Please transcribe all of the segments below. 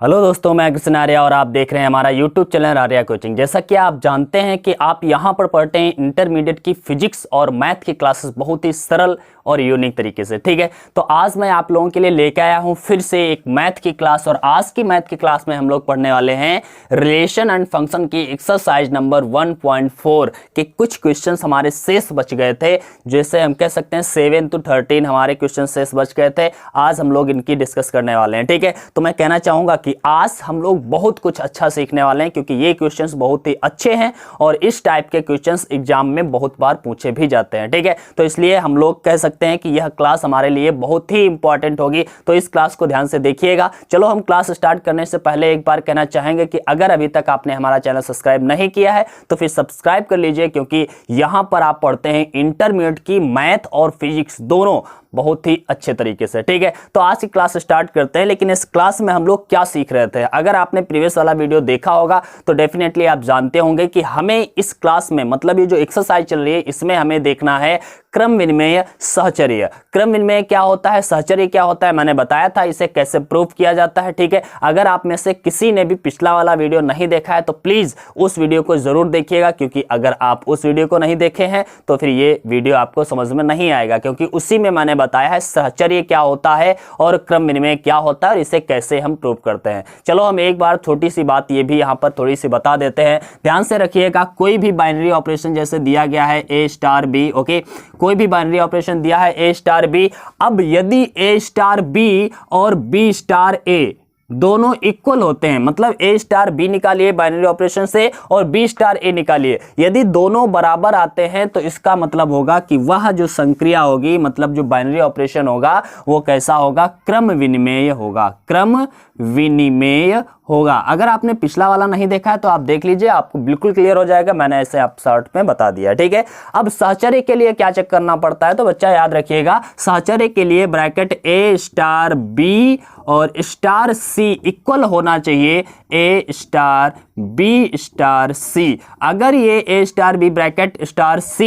Hello दोस्तों, मैं कृष्ण आर्या और आप देख रहे हैं हमारा यूट्यूब चैनल आर्या कोचिंग। जैसा कि आप जानते हैं कि आप यहां पर पढ़ते हैं इंटरमीडिएट की फिजिक्स और मैथ की क्लासेस बहुत ही सरल और यूनिक तरीके से। ठीक है, तो आज मैं आप लोगों के लिए लेके आया हूं फिर से एक मैथ की क्लास। और आज की मैथ की क्लास में हम लोग पढ़ने वाले हैं रिलेशन एंड फंक्शन की एक्सरसाइज नंबर 1.4 के कुछ क्वेश्चन हमारे शेष बच गए थे। जैसे हम कह सकते हैं 7 to 13 हमारे क्वेश्चन शेष बच गए थे। आज हम लोग इनकी डिस्कस करने वाले हैं। ठीक है, तो मैं कहना चाहूंगा कि आज हम लोग बहुत कुछ अच्छा सीखने वाले हैं, क्योंकि ये क्वेश्चंस बहुत ही अच्छे हैं और इस टाइप के क्वेश्चंस एग्जाम में बहुत बार पूछे भी जाते हैं। ठीक है, तो इसलिए हम लोग कह सकते हैं कि यह क्लास हमारे लिए बहुत ही इंपॉर्टेंट होगी। तो इस क्लास को ध्यान से देखिएगा। चलो, हम क्लास स्टार्ट करने से पहले एक बार कहना चाहेंगे कि अगर अभी तक आपने हमारा चैनल सब्सक्राइब नहीं किया है तो फिर सब्सक्राइब कर लीजिए, क्योंकि यहां पर आप पढ़ते हैं इंटरमीडिएट की मैथ और फिजिक्स दोनों बहुत ही अच्छे तरीके से। ठीक है, तो आज की क्लास स्टार्ट करते हैं। लेकिन इस क्लास में हम लोग क्या सीख रहे थे, अगर आपने प्रीवियस वाला वीडियो देखा होगा तो डेफिनेटली आप जानते होंगे कि हमें इस क्लास में, मतलब ये जो एक्सरसाइज चल रही है, इसमें हमें देखना है क्रम विनिमय सहचर्य। क्रम विनिमय क्या होता है, सहचर्य क्या होता है, मैंने बताया था इसे कैसे प्रूव किया जाता है। ठीक है, अगर आप में से किसी ने भी पिछला वाला वीडियो नहीं देखा है तो प्लीज उस वीडियो को जरूर देखिएगा, क्योंकि अगर आप उस वीडियो को नहीं देखे हैं तो फिर ये वीडियो आपको समझ में नहीं आएगा, क्योंकि उसी में मैंने बताया है सहचर्य क्या होता है और क्रम विनिमय क्या होता है और इसे कैसे हम प्रूव करते हैं। चलो, हम एक बार छोटी सी बात ये भी यहां पर थोड़ी सी बता देते हैं। ध्यान से रखिएगा, कोई भी बाइनरी ऑपरेशन जैसे दिया गया है A स्टार B, ओके, कोई भी बाइनरी ऑपरेशन दिया है A स्टार B। अब यदि A स्टार B और B स्टार A दोनों इक्वल होते हैं, मतलब A स्टार B निकालिए बाइनरी ऑपरेशन से और B स्टार A निकालिए, यदि दोनों बराबर आते हैं तो इसका मतलब होगा कि वह जो संक्रिया होगी, मतलब जो बाइनरी ऑपरेशन होगा वो कैसा होगा, क्रम विनिमेय होगा। क्रम विनिमेय होगा। अगर आपने पिछला वाला नहीं देखा है तो आप देख लीजिए, आपको बिल्कुल क्लियर हो जाएगा। मैंने ऐसे आप शॉर्ट में बता दिया। ठीक है, अब सहचर्य के लिए क्या चेक करना पड़ता है, तो बच्चा याद रखिएगा, सहचर्य के लिए ब्रैकेट A स्टार B और स्टार C इक्वल होना चाहिए A star B star C। अगर ये A star B bracket star C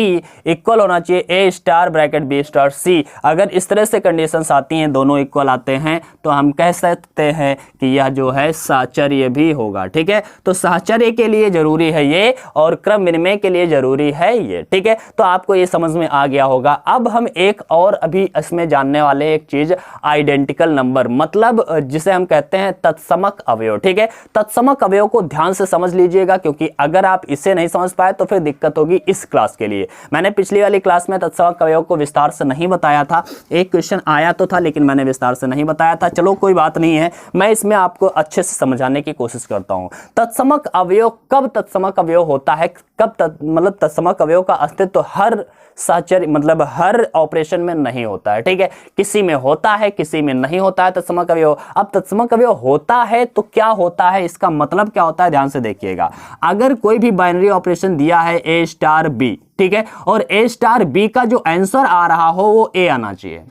equal होना चाहिए A star bracket B star C, अगर इस तरह से कंडीशंस आती हैं, दोनों इक्वल आते हैं, तो हम कह सकते हैं कि यह जो है सहचर्य भी होगा। ठीक है, तो सहचर्य के लिए जरूरी है ये और क्रम विनिमय के लिए जरूरी है ये। ठीक है, तो आपको ये समझ में आ गया होगा। अब हम एक और अभी इसमें जानने वाले एक चीज, आइडेंटिकल नंबर, मतलब जिसे हम कहते हैं तत्समक अवयव। ठीक है, तत्समक अवयव को ध्यान से समझ लीजिएगा, क्योंकि अगर आप इसे नहीं समझ पाए तो फिर दिक्कत होगी इस क्लास के लिए। मैंने पिछली वाली क्लास में तत्समक अवयव को विस्तार से नहीं बताया था, एक क्वेश्चन आया तो था लेकिन मैंने विस्तार से नहीं बताया था। चलो, कोई बात नहीं है, मैं इसमें आपको अच्छे से समझाने की कोशिश करता हूं। तत्समक अवयव, कब तत्समक अवयव होता है, कब मतलब तत्समक अवयव का अस्तित्व हर सहचर्य, मतलब हर ऑपरेशन में नहीं होता है। ठीक है, किसी में होता है, किसी में नहीं होता है तत्समक अवयव। अब तत्समक अवयव होता है तो क्या होता है, इसका मतलब क्या होता है, ध्यान से देखिएगा। अगर कोई भी बाइनरी ऑपरेशन दिया है A स्टार B, ठीक है, और A स्टार B का जो आंसर आ रहा हो वो A आना चाहिए।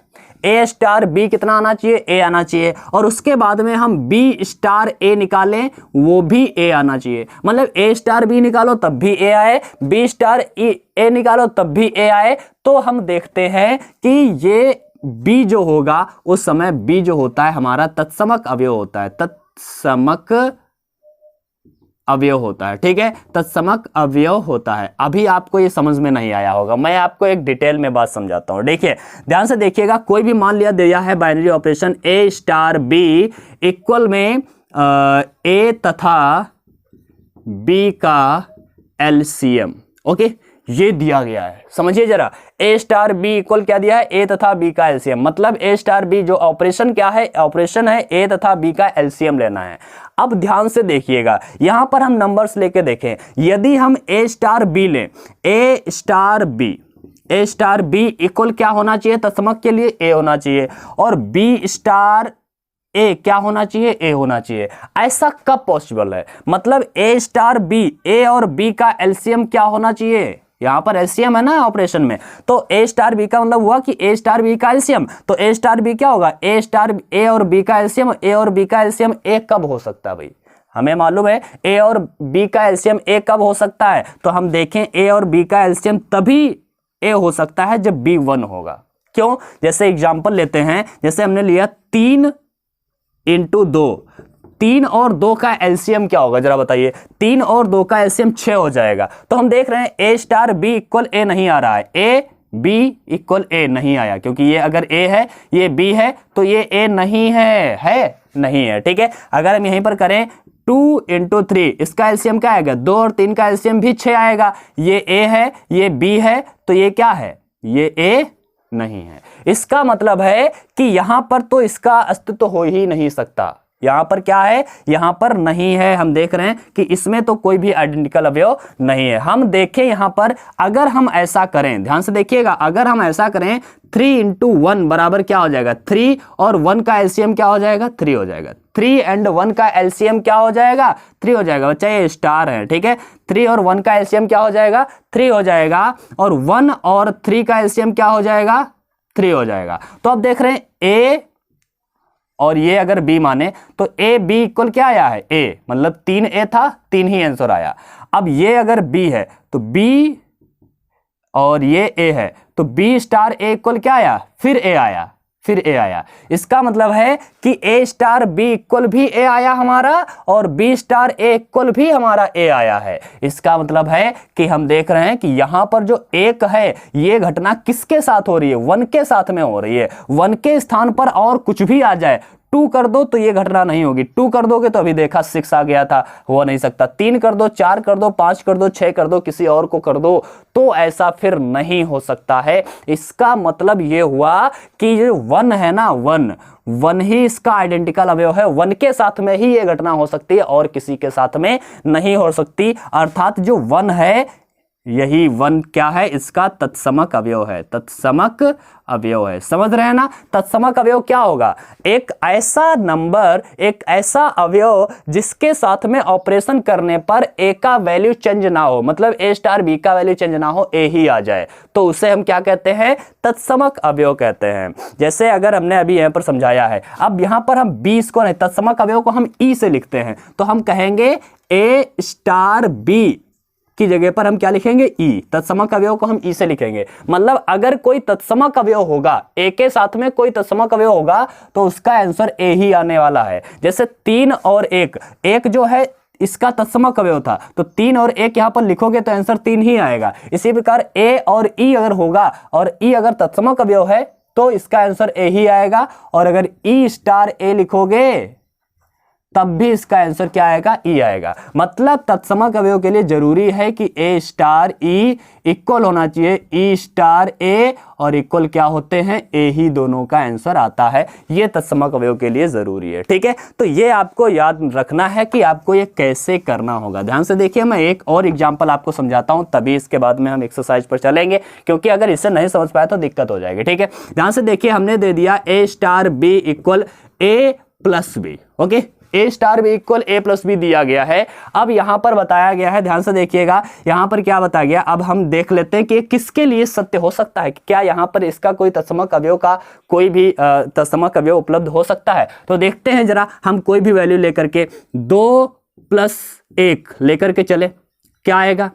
A स्टार B कितना आना चाहिए, A आना चाहिए, और उसके बाद में हम B स्टार A निकालें, वो भी A आना चाहिए। मतलब A स्टार B निकालो तब भी A आए, B स्टार A निकालो तब भी A आए। तो हम देखते हैं कि ये B जो होगा उस समय B जो होता है हमारा तत्समक अवयव होता है, तत्समक अवयव होता है। ठीक है, तत्समक अवयव होता है। अभी आपको ये समझ में नहीं आया होगा, मैं आपको एक डिटेल में बात समझाता हूं। देखिए, ध्यान से देखिएगा, कोई भी मान लिया दिया है binary operation A star B equal में A तथा B का एलसीएम, ओके, ये दिया गया है, समझिए जरा। A स्टार B इक्वल क्या दिया है, A तथा B का एलसीएम, मतलब A स्टार B जो ऑपरेशन क्या है, ऑपरेशन है A तथा B का एलसीएम लेना है। अब ध्यान से देखिएगा, यहां पर हम नंबर्स लेके देखें। यदि हम A स्टार B लें, A स्टार B इक्वल क्या होना चाहिए, तत्समक के लिए A होना चाहिए, और B स्टार A क्या होना चाहिए, A होना चाहिए। ऐसा कब पॉसिबल है, मतलब A स्टार B, A और B का एलसीएम क्या होना चाहिए, यहां पर एलसीएम है ना ऑपरेशन में, तो A स्टार B का मतलब हुआ कि A स्टार B का एलसीएम, तो A स्टार B क्या होगा, A स्टार A और B का एलसीएम, A और B का एलसीएम A कब हो सकता है भाई, हमें मालूम है A और B का एलसीएम A कब हो सकता है, तो हम देखें A और B का एलसीएम तभी A हो सकता है जब B 1 होगा। क्यों, जैसे एग्जांपल लेते हैं, जैसे हमने लिया 3 × 2, 3 और 2 का एलसीएम क्या होगा जरा बताइए। 3 और 2 का एलसीएम 6 हो जाएगा। तो हम देख रहे हैं ए स्टार बी इक्वल ए नहीं आ रहा है, ए बी इक्वल ए नहीं आया, क्योंकि ये अगर ए है ये बी है तो ये ए नहीं है नहीं है। ठीक है, अगर हम यहीं पर करें 2 × 3, इसका एलसीएम क्या आएगा 2 और 3 का एलसीएम भी 6 आएगा। ये ए है ये बी है तो ये क्या है, ये ए नहीं है। इसका मतलब है कि यहां पर तो इसका अस्तित्व हो ही नहीं सकता। यहां पर क्या है, यहां पर नहीं है। हम देख रहे हैं कि इसमें तो कोई भी आइडेंटिकल अवयव नहीं है। हम देखें यहां पर, अगर हम ऐसा करें, ध्यान से देखिएगा, अगर हम ऐसा करें 3 × 1 बराबर क्या हो जाएगा 3 और 1 का एलसीएम क्या हो जाएगा 3 हो जाएगा। 3 और 1 का एलसीएम क्या हो जाएगा 3 हो जाएगा। बच्चा ये स्टार है, ठीक है। 3 और 1 का एलसीएम क्या हो जाएगा 3 हो जाएगा, और 1 और 3 का एलसीएम क्या हो जाएगा 3 हो जाएगा। तो अब देख रहे हैं ए और ये अगर बी माने तो ए बी इक्वल क्या आया है ए, मतलब 3 ए था 3 ही आंसर आया। अब ये अगर बी है तो बी और ये ए है तो बी स्टार ए इक्वल क्या आया फिर ए आया, फिर ए आया। इसका मतलब है कि ए स्टार बी इक्वल भी ए आया हमारा, और बी स्टार ए इक्वल भी हमारा ए आया है। इसका मतलब है कि हम देख रहे हैं कि यहां पर जो एक है ये घटना किसके साथ हो रही है 1 के साथ में हो रही है। 1 के स्थान पर और कुछ भी आ जाए, 2 कर दो तो ये घटना नहीं होगी। 2 कर दोगे तो अभी देखा 6 आ गया था, हो नहीं सकता। 3 कर दो, 4 कर दो, 5 कर दो, 6 कर दो, किसी और को कर दो तो ऐसा फिर नहीं हो सकता है। इसका मतलब ये हुआ कि ये 1 है ना, 1 ही इसका आइडेंटिकल अवयव है। 1 के साथ में ही ये घटना हो सकती है और किसी के साथ में नहीं हो सकती। अर्थात जो 1 है यही 1 क्या है, इसका तत्समक अवयव है, तत्समक अवयव है। समझ रहे हैं ना, तत्समक अवयव क्या होगा, एक ऐसा नंबर, एक ऐसा अवयव जिसके साथ में ऑपरेशन करने पर ए का वैल्यू चेंज ना हो, मतलब ए स्टार बी का वैल्यू चेंज ना हो, ए ही आ जाए, तो उसे हम क्या कहते हैं तत्समक अवयव कहते हैं। जैसे अगर हमने अभी यहां पर समझाया है, अब यहां पर हम 20 को नहीं, तत्समक अवयव को हम ई से लिखते हैं, तो हम कहेंगे ए स्टार बी की जगह पर हम क्या लिखेंगे ई, तत्समक अवयव को हम ई से लिखेंगे। मतलब अगर कोई तत्समक अवयव होगा, ए के साथ में कोई तत्समक अवयव होगा तो उसका आंसर ए ही आने वाला है। जैसे 3 और 1, एक जो है इसका तत्समक अवयव था, तो 3 और 1 यहां पर लिखोगे तो आंसर 3 ही आएगा। इसी प्रकार ए और ई अगर होगा और ई अगर तत्समक अवयव है तो इसका आंसर ए ही आएगा, और अगर ई स्टार ए लिखोगे तब भी इसका आंसर क्या आएगा ई आएगा। मतलब तत्समक अवयव के लिए जरूरी है कि ए स्टार ई इक्वल होना चाहिए ई स्टार ए, और इक्वल क्या होते हैं ए ही, दोनों का आंसर आता है। ये तत्समक अवयव के लिए जरूरी है, ठीक है। तो ये आपको याद रखना है कि आपको ये कैसे करना होगा। ध्यान से देखिए, मैं एक और एग्जांपल आपको समझाता हूं, तभी इसके बाद में हम एक्सरसाइज पर चलेंगे, क्योंकि अगर इससे नहीं समझ पाए तो दिक्कत हो जाएगी, ठीक है। ध्यान से देखिए, हमने दे दिया ए star B equal A plus B, okay, A star B equal A plus B दिया गया है। अब यहां पर बताया गया है, ध्यान से देखिएगा, यहां पर क्या बताया गया। अब हम देख लेते हैं कि किसके लिए सत्य हो सकता है, कि क्या यहां पर इसका कोई तत्समक अवयव का कोई भी तत्समक अवयव उपलब्ध हो सकता है। तो देखते हैं जरा, हम कोई भी वैल्यू लेकर के 2 + 1 लेकर के चले, क्या आएगा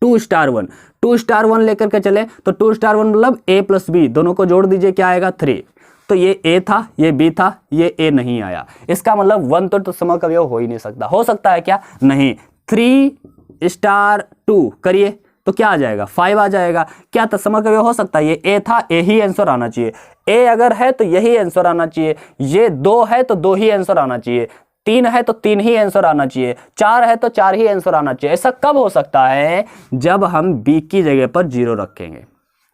2 स्टार 1, 2 स्टार 1 लेकर के चले तो 2 स्टार 1 मतलब ए प्लस बी, दोनों को जोड़ दीजिए, क्या आएगा 3। तो ये ए था, ये बी था, ये ए नहीं आया। इसका मतलब 1 तो तत्समक अवयव हो ही नहीं सकता। हो सकता है क्या, नहीं। 3 स्टार 2 करिए तो क्या आ जाएगा 5 आ जाएगा। क्या तत्समक अवयव हो सकता है, ये ए था, ए ही आंसर आना चाहिए। ए अगर है तो यही आंसर आना चाहिए। ये 2 है तो 2 ही आंसर आना चाहिए। 3 है तो 3 ही आंसर आना चाहिए। 4 है तो 4 ही आंसर आना चाहिए। ऐसा कब हो सकता है, जब हम बी की जगह पर 0 रखेंगे।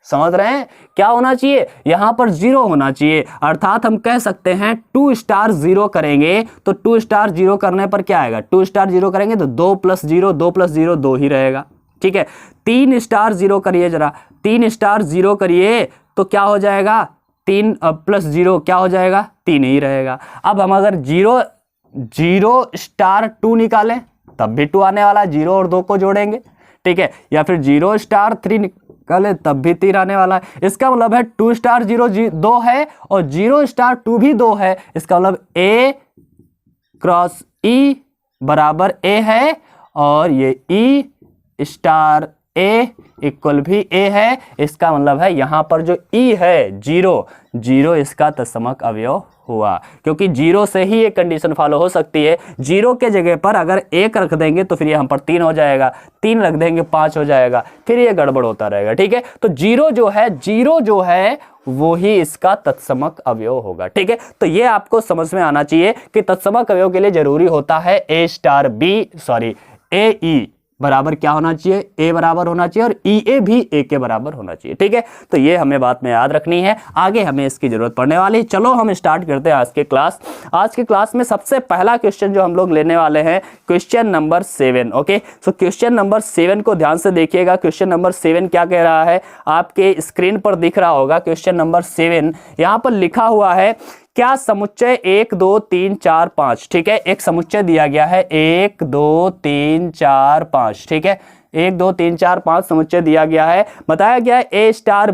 समझ रहे हैं, क्या होना चाहिए, यहां पर 0 होना चाहिए। अर्थात हम कह सकते हैं 2 स्टार 0 करेंगे तो 2 स्टार 0 करने पर क्या आएगा, 2 स्टार 0 करेंगे तो 2 + 0, 2 + 0 2 ही रहेगा, ठीक है। 3 स्टार 0 करिए जरा, 3 स्टार 0 करिए तो क्या हो जाएगा, 3 + 0 क्या हो जाएगा 3 ही रहेगा। अब हम अगर 0 स्टार 2 निकालें तब भी 2 आने वाला, 0 और 2 को जोड़ेंगे, ठीक है। या फिर 0 स्टार 3 निकालें तब भी 3 आने वाला है। इसका मतलब है 2 स्टार 0 2 है और 0 स्टार 2 भी 2 है। इसका मतलब A × E बराबर A है, और ये E स्टार ए इक्वल भी ए है, इसका मतलब है यहाँ पर जो ई है जीरो, जीरो इसका तत्समक अवयव हुआ, क्योंकि जीरो से ही ये कंडीशन फॉलो हो सकती है। जीरो के जगह पर अगर एक रख देंगे तो फिर ये हम पर 3 हो जाएगा, 3 रख देंगे 5 हो जाएगा, फिर ये गड़बड़ होता रहेगा। ठीक है, तो जीरो जो है वो ही इसका तत्समक अवयव होगा। ठीक है, तो ये आपको समझ में आना चाहिए कि तत्समक अवयव के लिए जरूरी होता है ए ई बराबर क्या होना चाहिए, ए बराबर होना चाहिए, और ई ए भी ए के बराबर होना चाहिए। ठीक है, तो ये हमें बात में याद रखनी है, आगे हमें इसकी जरूरत पड़ने वाली है। चलो हम स्टार्ट करते हैं आज के क्लास। आज के क्लास में सबसे पहला क्वेश्चन जो हम लोग लेने वाले हैं, question number 7। Okay, so question number 7 को ध्यान से देखिएगा। क्वेश्चन नंबर 7 क्या कह रहा है, आपके स्क्रीन पर दिख रहा होगा। क्वेश्चन नंबर 7 यहाँ पर लिखा हुआ है, क्या समुच्चय 1 2 3 4 5, ठीक है, एक समुच्चय दिया गया है 1 2 3 4 5, ठीक है, 1 2 3 4 5 समुच्चय दिया गया है। बताया गया है ए स्टार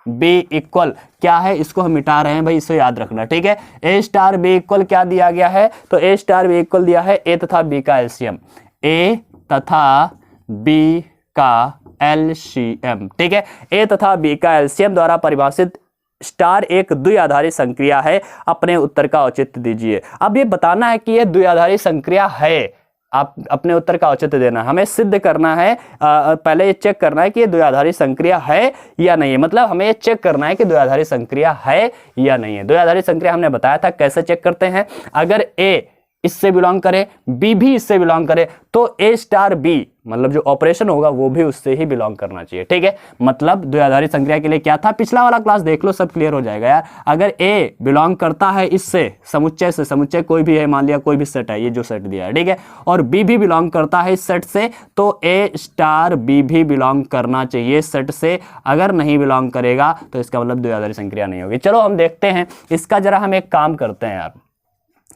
बी इक्वल क्या है, इसको हम मिटा रहे हैं भाई, इसको याद रखना। ठीक है, ए स्टार बी इक्वल क्या दिया गया है, तो ए स्टार बी इक्वल दिया है ए तथा बी का एलसीएम, ए तथा बी का एलसीएम। ठीक है, ए तथा बी का एलसीएम द्वारा परिभाषित स्टार एक द्विआधारी संक्रिया है, अपने उत्तर का औचित्य दीजिए। अब ये बताना है कि ये द्विआधारी संक्रिया है, आप अपने उत्तर का औचित्य देना, हमें सिद्ध करना है। पहले ये चेक करना है कि ये द्विआधारी संक्रिया है या नहीं है, मतलब हमें ये चेक करना है कि द्विआधारी संक्रिया है या नहीं है। द्विआधारी संक्रिया हमने बताया था कैसे चेक करते हैं, अगर ए इससे बिलोंग करे, बी भी इससे बिलोंग करे, तो ए स्टार बी मतलब जो ऑपरेशन होगा वो भी उससे ही बिलोंग करना चाहिए। ठीक है, मतलब द्विआधारी संक्रिया के लिए क्या था, पिछला वाला क्लास देख लो, सब क्लियर हो जाएगा यार। अगर ए बिलोंग करता है इससे, समुच्चय से, समुच्चय कोई भी है, मान लिया कोई भी सेट है, ये जो सेट दिया है, ठीक है, और बी भी बिलोंग करता है इस सेट से, तो ए स्टार बी भी बिलोंग करना चाहिए सेट से। अगर नहीं बिलोंग करेगा तो इसका मतलब द्विआधारी संक्रिया नहीं होगी। चलो हम देखते हैं इसका, जरा हम एक काम करते हैं यार,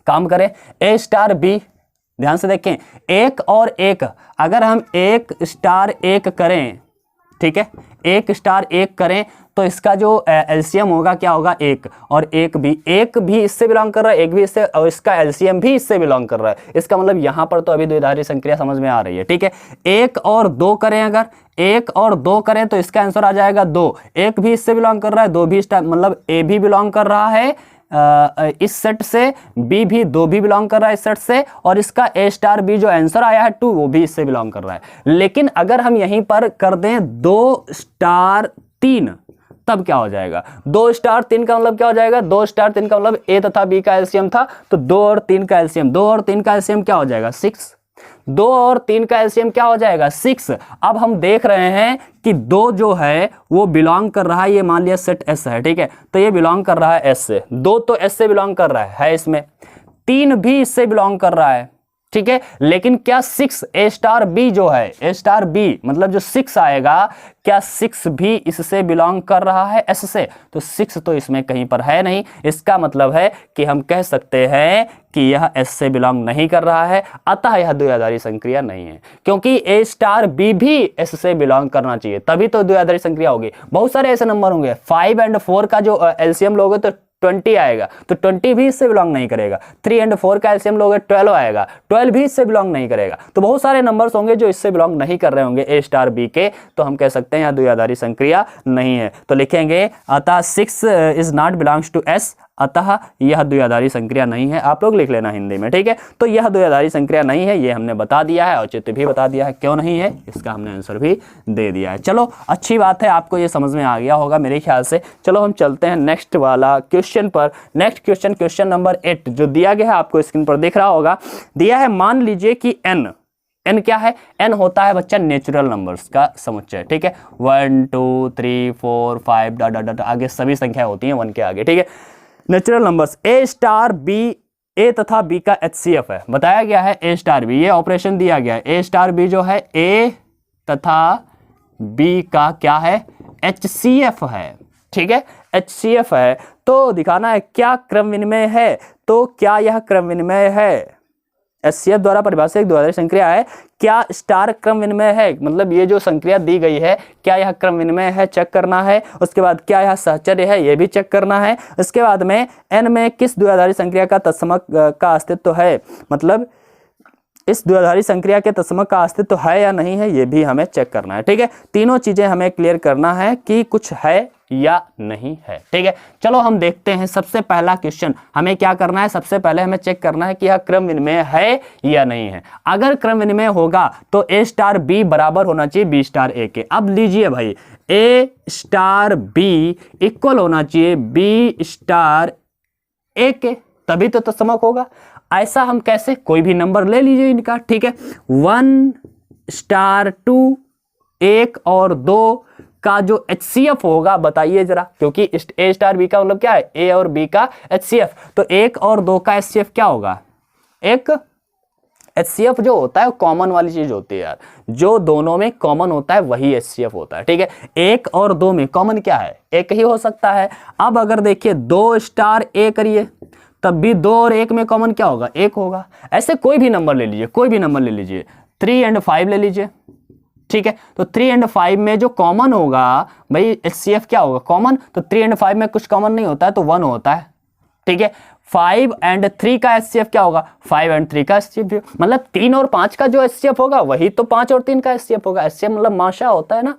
काम करें। ए स्टार बी, ध्यान से देखें, एक और एक, अगर हम एक स्टार एक करें, ठीक है, एक स्टार एक करें तो इसका जो एलसीएम होगा क्या होगा, एक, और एक भी इससे बिलोंग कर रहा है, एक भी इससे, और इसका एलसीएम भी इससे बिलोंग कर रहा है। इसका मतलब यहां पर तो अभी द्विआधारी संक्रिया समझ में आ रही है। ठीक है, एक और दो करें, अगर एक और दो करें तो इसका आंसर आ जाएगा 2, एक भी इससे बिलोंग कर रहा है, 2 भी स्टार, मतलब ए भी बिलोंग कर रहा है इस सेट से, बी भी 2 भी बिलोंग कर रहा है इस सेट से, और इसका ए स्टार बी जो आंसर आया है 2 वो भी इससे बिलोंग कर रहा है। लेकिन अगर हम यहीं पर कर दें 2 स्टार 3, तब क्या हो जाएगा, 2 स्टार 3 का मतलब क्या हो जाएगा, 2 स्टार 3 का मतलब ए तथा बी का एलसीएम था, तो 2 और 3 का एलसीएम, 2 और 3 का एलसीएम क्या हो जाएगा 6, 2 और 3 का एलसीएम क्या हो जाएगा 6। अब हम देख रहे हैं कि 2 जो है वो बिलोंग कर रहा है, ये मान लिया सेट एस है, ठीक है, तो ये बिलोंग कर रहा है एस से, 2 तो एस से बिलोंग कर रहा है इसमें, 3 भी इससे बिलोंग कर रहा है, ठीक है, लेकिन क्या 6 ए स्टार बी जो है, ए स्टार बी मतलब जो 6 आएगा, क्या 6 भी इससे बिलोंग कर रहा है एस से, तो 6 तो इसमें कहीं पर है नहीं। इसका मतलब है कि हम कह सकते हैं कि यह एस से बिलोंग नहीं कर रहा है, अतः यह द्विआधारी संक्रिया नहीं है, क्योंकि ए स्टार बी भी एस से बिलोंग करना चाहिए, तभी तो द्विआधारी संक्रिया होगी। बहुत सारे ऐसे नंबर होंगे, 5 और 4 का जो एलसीएम लोगे तो 20 आएगा, तो 20 भी इससे बिलोंग नहीं करेगा। 3 और 4 का एलसीएम लोगे 12 आएगा, 12 भी इससे बिलोंग नहीं करेगा। तो बहुत सारे नंबर्स होंगे जो इससे बिलोंग नहीं कर रहे होंगे ए स्टार बी के, तो हम कह सकते हैं यह द्विआधारी संक्रिया नहीं है। तो लिखेंगे अतः 6 is not belongs to S, अतः यह द्विआधारी संक्रिया नहीं है। आप लोग लिख लेना हिंदी में, ठीक है, तो यह द्विआधारी संक्रिया नहीं है, ये हमने बता दिया है, औचित्य भी बता दिया है क्यों नहीं है, इसका हमने आंसर भी दे दिया है। चलो अच्छी बात है, आपको ये समझ में आ गया होगा मेरे ख्याल से। चलो हम चलते हैं नेक्स्ट वाला क्वेश्चन पर। नेक्स्ट क्वेश्चन, क्वेश्चन नंबर 8 जो दिया गया है, आपको स्क्रीन पर दिख रहा होगा, दिया है मान लीजिए कि n क्या है, n होता है बच्चा नेचुरल नंबर्स का समुच्चय, ठीक है, 1 2 3 4 5 डॉट डॉट आगे सभी संख्या होती हैं 1 के आगे, ठीक है, नेचुरल नंबर्स। ए स्टार बी, ए तथा बी का HCF है, बताया गया है ए स्टार बी, ये ऑपरेशन दिया गया है, ए स्टार बी जो है ए तथा बी का क्या है HCF है, ठीक है, HCF है, तो दिखाना है क्या क्रम विनिमय है, तो क्या यह क्रम विनिमय है, HCF द्वारा परिभाषित एक द्विआधारी संक्रिया है, क्या स्टार क्रम विनिमय है, मतलब ये जो संक्रिया दी गई है क्या यह क्रम विनिमय है, चेक करना है। उसके बाद क्या यह सहचर्य है, ये भी चेक करना है। उसके बाद में n में किस द्विआधारी संक्रिया का तत्समक का अस्तित्व है, मतलब इस द्विआधारी संक्रिया के तत्समक का अस्तित्व है या नहीं है, ये भी हमें चेक करना है। ठीक है, तीनों चीजें हमें क्लियर करना है कि कुछ है या नहीं है। ठीक है, चलो हम देखते हैं। सबसे पहला क्वेश्चन हमें क्या करना है, सबसे पहले हमें चेक करना है कि यह क्रम विनिमय है या नहीं है। अगर क्रम विनिमय होगा तो A स्टार B बराबर होना चाहिए B स्टार A के। अब लीजिए भाई, A स्टार B इक्वल होना चाहिए B स्टार A के, तभी तो तत्समक होगा। ऐसा हम कैसे, कोई भी नंबर ले लीजिए इनका। ठीक है, 1 स्टार 2, 1 और 2 का जो HCF होगा बताइए जरा, क्योंकि A स्टार B का मतलब क्या है, A और B का HCF। तो 1 और 2 का HCF क्या होगा, एक HCF जो होता है कॉमन वाली चीज होती है यार, जो दोनों में कॉमन होता है वही HCF होता है। ठीक है, 1 और 2 में कॉमन क्या है, एक ही हो सकता है। अब अगर देखिए 2 स्टार A करिए, तब भी 2 और 1 में कॉमन क्या होगा, 1 होगा। ऐसे कोई भी नंबर ले लीजिए, कोई भी नंबर ले लीजिए, 3 और 5 ले लीजिए। ठीक है, तो 3 और 5 में जो कॉमन होगा भाई HCF क्या होगा, कॉमन। तो 3 और 5 में कुछ कॉमन नहीं होता है तो 1 होता है। ठीक है, 5 और 3 का HCF क्या होगा, 5 और 3 का HCF, मतलब 3 और 5 का जो HCF होगा वही तो 5 और 3 का HCF होगा। HCF मतलब माशा होता है ना,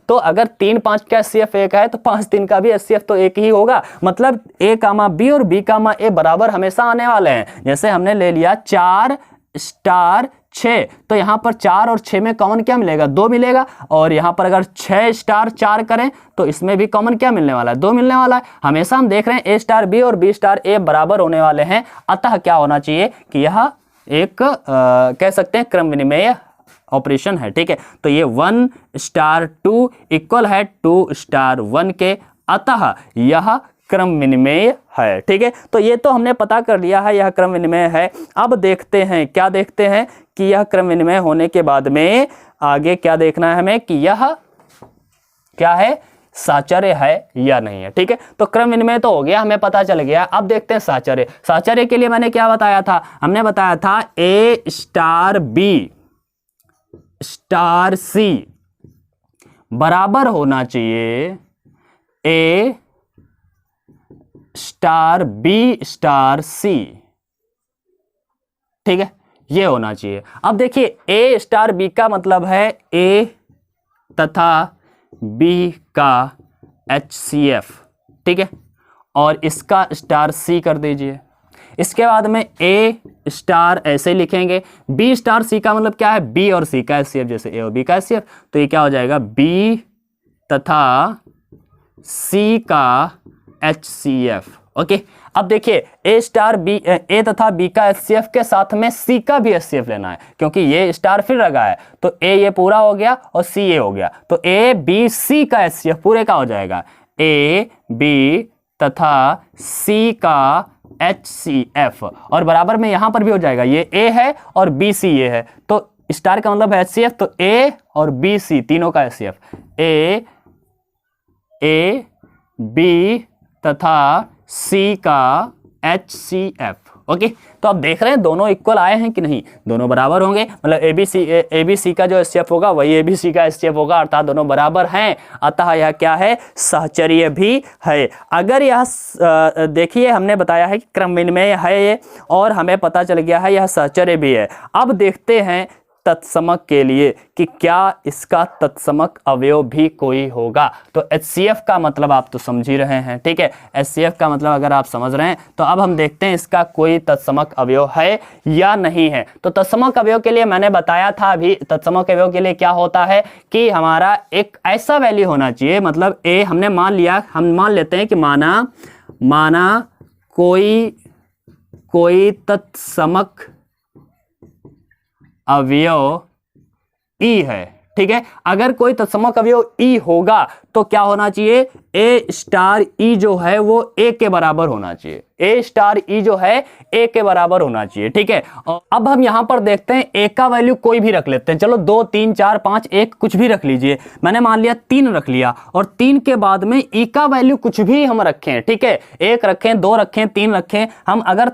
तो अगर 3 5 का HCF 1 है तो 5 3 का भी HCF तो 1 ही होगा। मतलब A, B और B, A बराबर हमेशा आने वाले हैं। जैसे हमने ले लिया 4 स्टार 6, तो यहाँ पर 4 और 6 में कॉमन क्या मिलेगा, 2 मिलेगा। और यहाँ पर अगर 6 स्टार 4 करें तो इसमें भी कॉमन क्या मिलने वाला है, 2 मिलने वाला है। हमेशा हम देख रहे हैं A स्टार B और B स्टार A बराबर होने वाले हैं। अतः क्या होना चाहिए कि यह एक कह सकते हैं क्रम विनिमय ऑपरेशन है। ठीक है, तो ये 1 स्टार 2 इक्वल है 2 स्टार 1 के, अतः यह क्रम विनिमय है। ठीक है, तो ये तो हमने पता कर लिया है यह क्रम विनिमय है। अब देखते हैं, क्या देखते हैं कि यह क्रम विनिमय होने के बाद में आगे क्या देखना है हमें कि यह क्या है, साचर्य है या नहीं है। ठीक है, तो क्रम विनिमय तो हो गया, हमें पता चल गया। अब देखते हैं साचर्य। साचर्य के लिए मैंने क्या बताया था, हमने बताया था A star B star C बराबर होना चाहिए A star B star C। ठीक है, ये होना चाहिए। अब देखिए A स्टार B का मतलब है A तथा B का HCF। ठीक है, और इसका स्टार C कर दीजिए। इसके बाद में A स्टार ऐसे लिखेंगे, B स्टार C का मतलब क्या है, B और C का HCF, जैसे A और B का HCF। तो ये क्या हो जाएगा, B तथा C का HCF। ओके, अब देखिए A स्टार B, A तथा B का HCF के साथ में C का भी HCF लेना है, क्योंकि ये स्टार फिर लगा है तो A ये पूरा हो गया और C ये हो गया। तो A B C का HCF पूरे का हो जाएगा A B तथा C का HCF, और बराबर में यहां पर भी हो जाएगा, ये A है और B C ये है, तो स्टार का मतलब है HCF, तो A और B C तीनों का HCF A B तथा C का HCF। ओके, तो आप देख रहे हैं दोनों इक्वल आए हैं कि नहीं, दोनों बराबर होंगे। मतलब ABC का जो HCF होगा वही ABC का HCF होगा, अर्थात दोनों बराबर हैं। अतः यह क्या है, सहचर्य भी है। अगर यह देखिए हमने बताया है कि क्रम विनिमय है ये, और हमें पता चल गया है यह सहचर्य भी है। अब देखते हैं तत्समक के लिए कि क्या इसका तत्समक अवयव भी कोई होगा। तो HCF का मतलब आप तो समझ ही रहे हैं। ठीक है, HCF का मतलब अगर आप समझ रहे हैं तो अब हम देखते हैं इसका कोई तत्समक अवयव है या नहीं है। तो तत्समक अवयव के लिए मैंने बताया था अभी, तत्समक अवयव के लिए क्या होता है कि हमारा एक ऐसा वैल्यू होना चाहिए, मतलब A हमने मान लिया, हम मान लेते हैं कि माना कोई तत्समक अवयव E है। ठीक है, अगर कोई तत्समक अवयव E होगा तो क्या होना चाहिए, A स्टार E जो है वो A के बराबर होना चाहिए। A स्टार E जो है A के बराबर होना चाहिए। ठीक है, और अब हम यहां पर देखते हैं A का वैल्यू कोई भी रख लेते हैं। चलो 2 3 4 5 1 कुछ भी रख लीजिए। मैंने मान लिया 3 रख लिया, और 3 के बाद में E का वैल्यू कुछ भी हम रखें। ठीक है, 1 रखें, 2 रखें, 3 रखें, हम अगर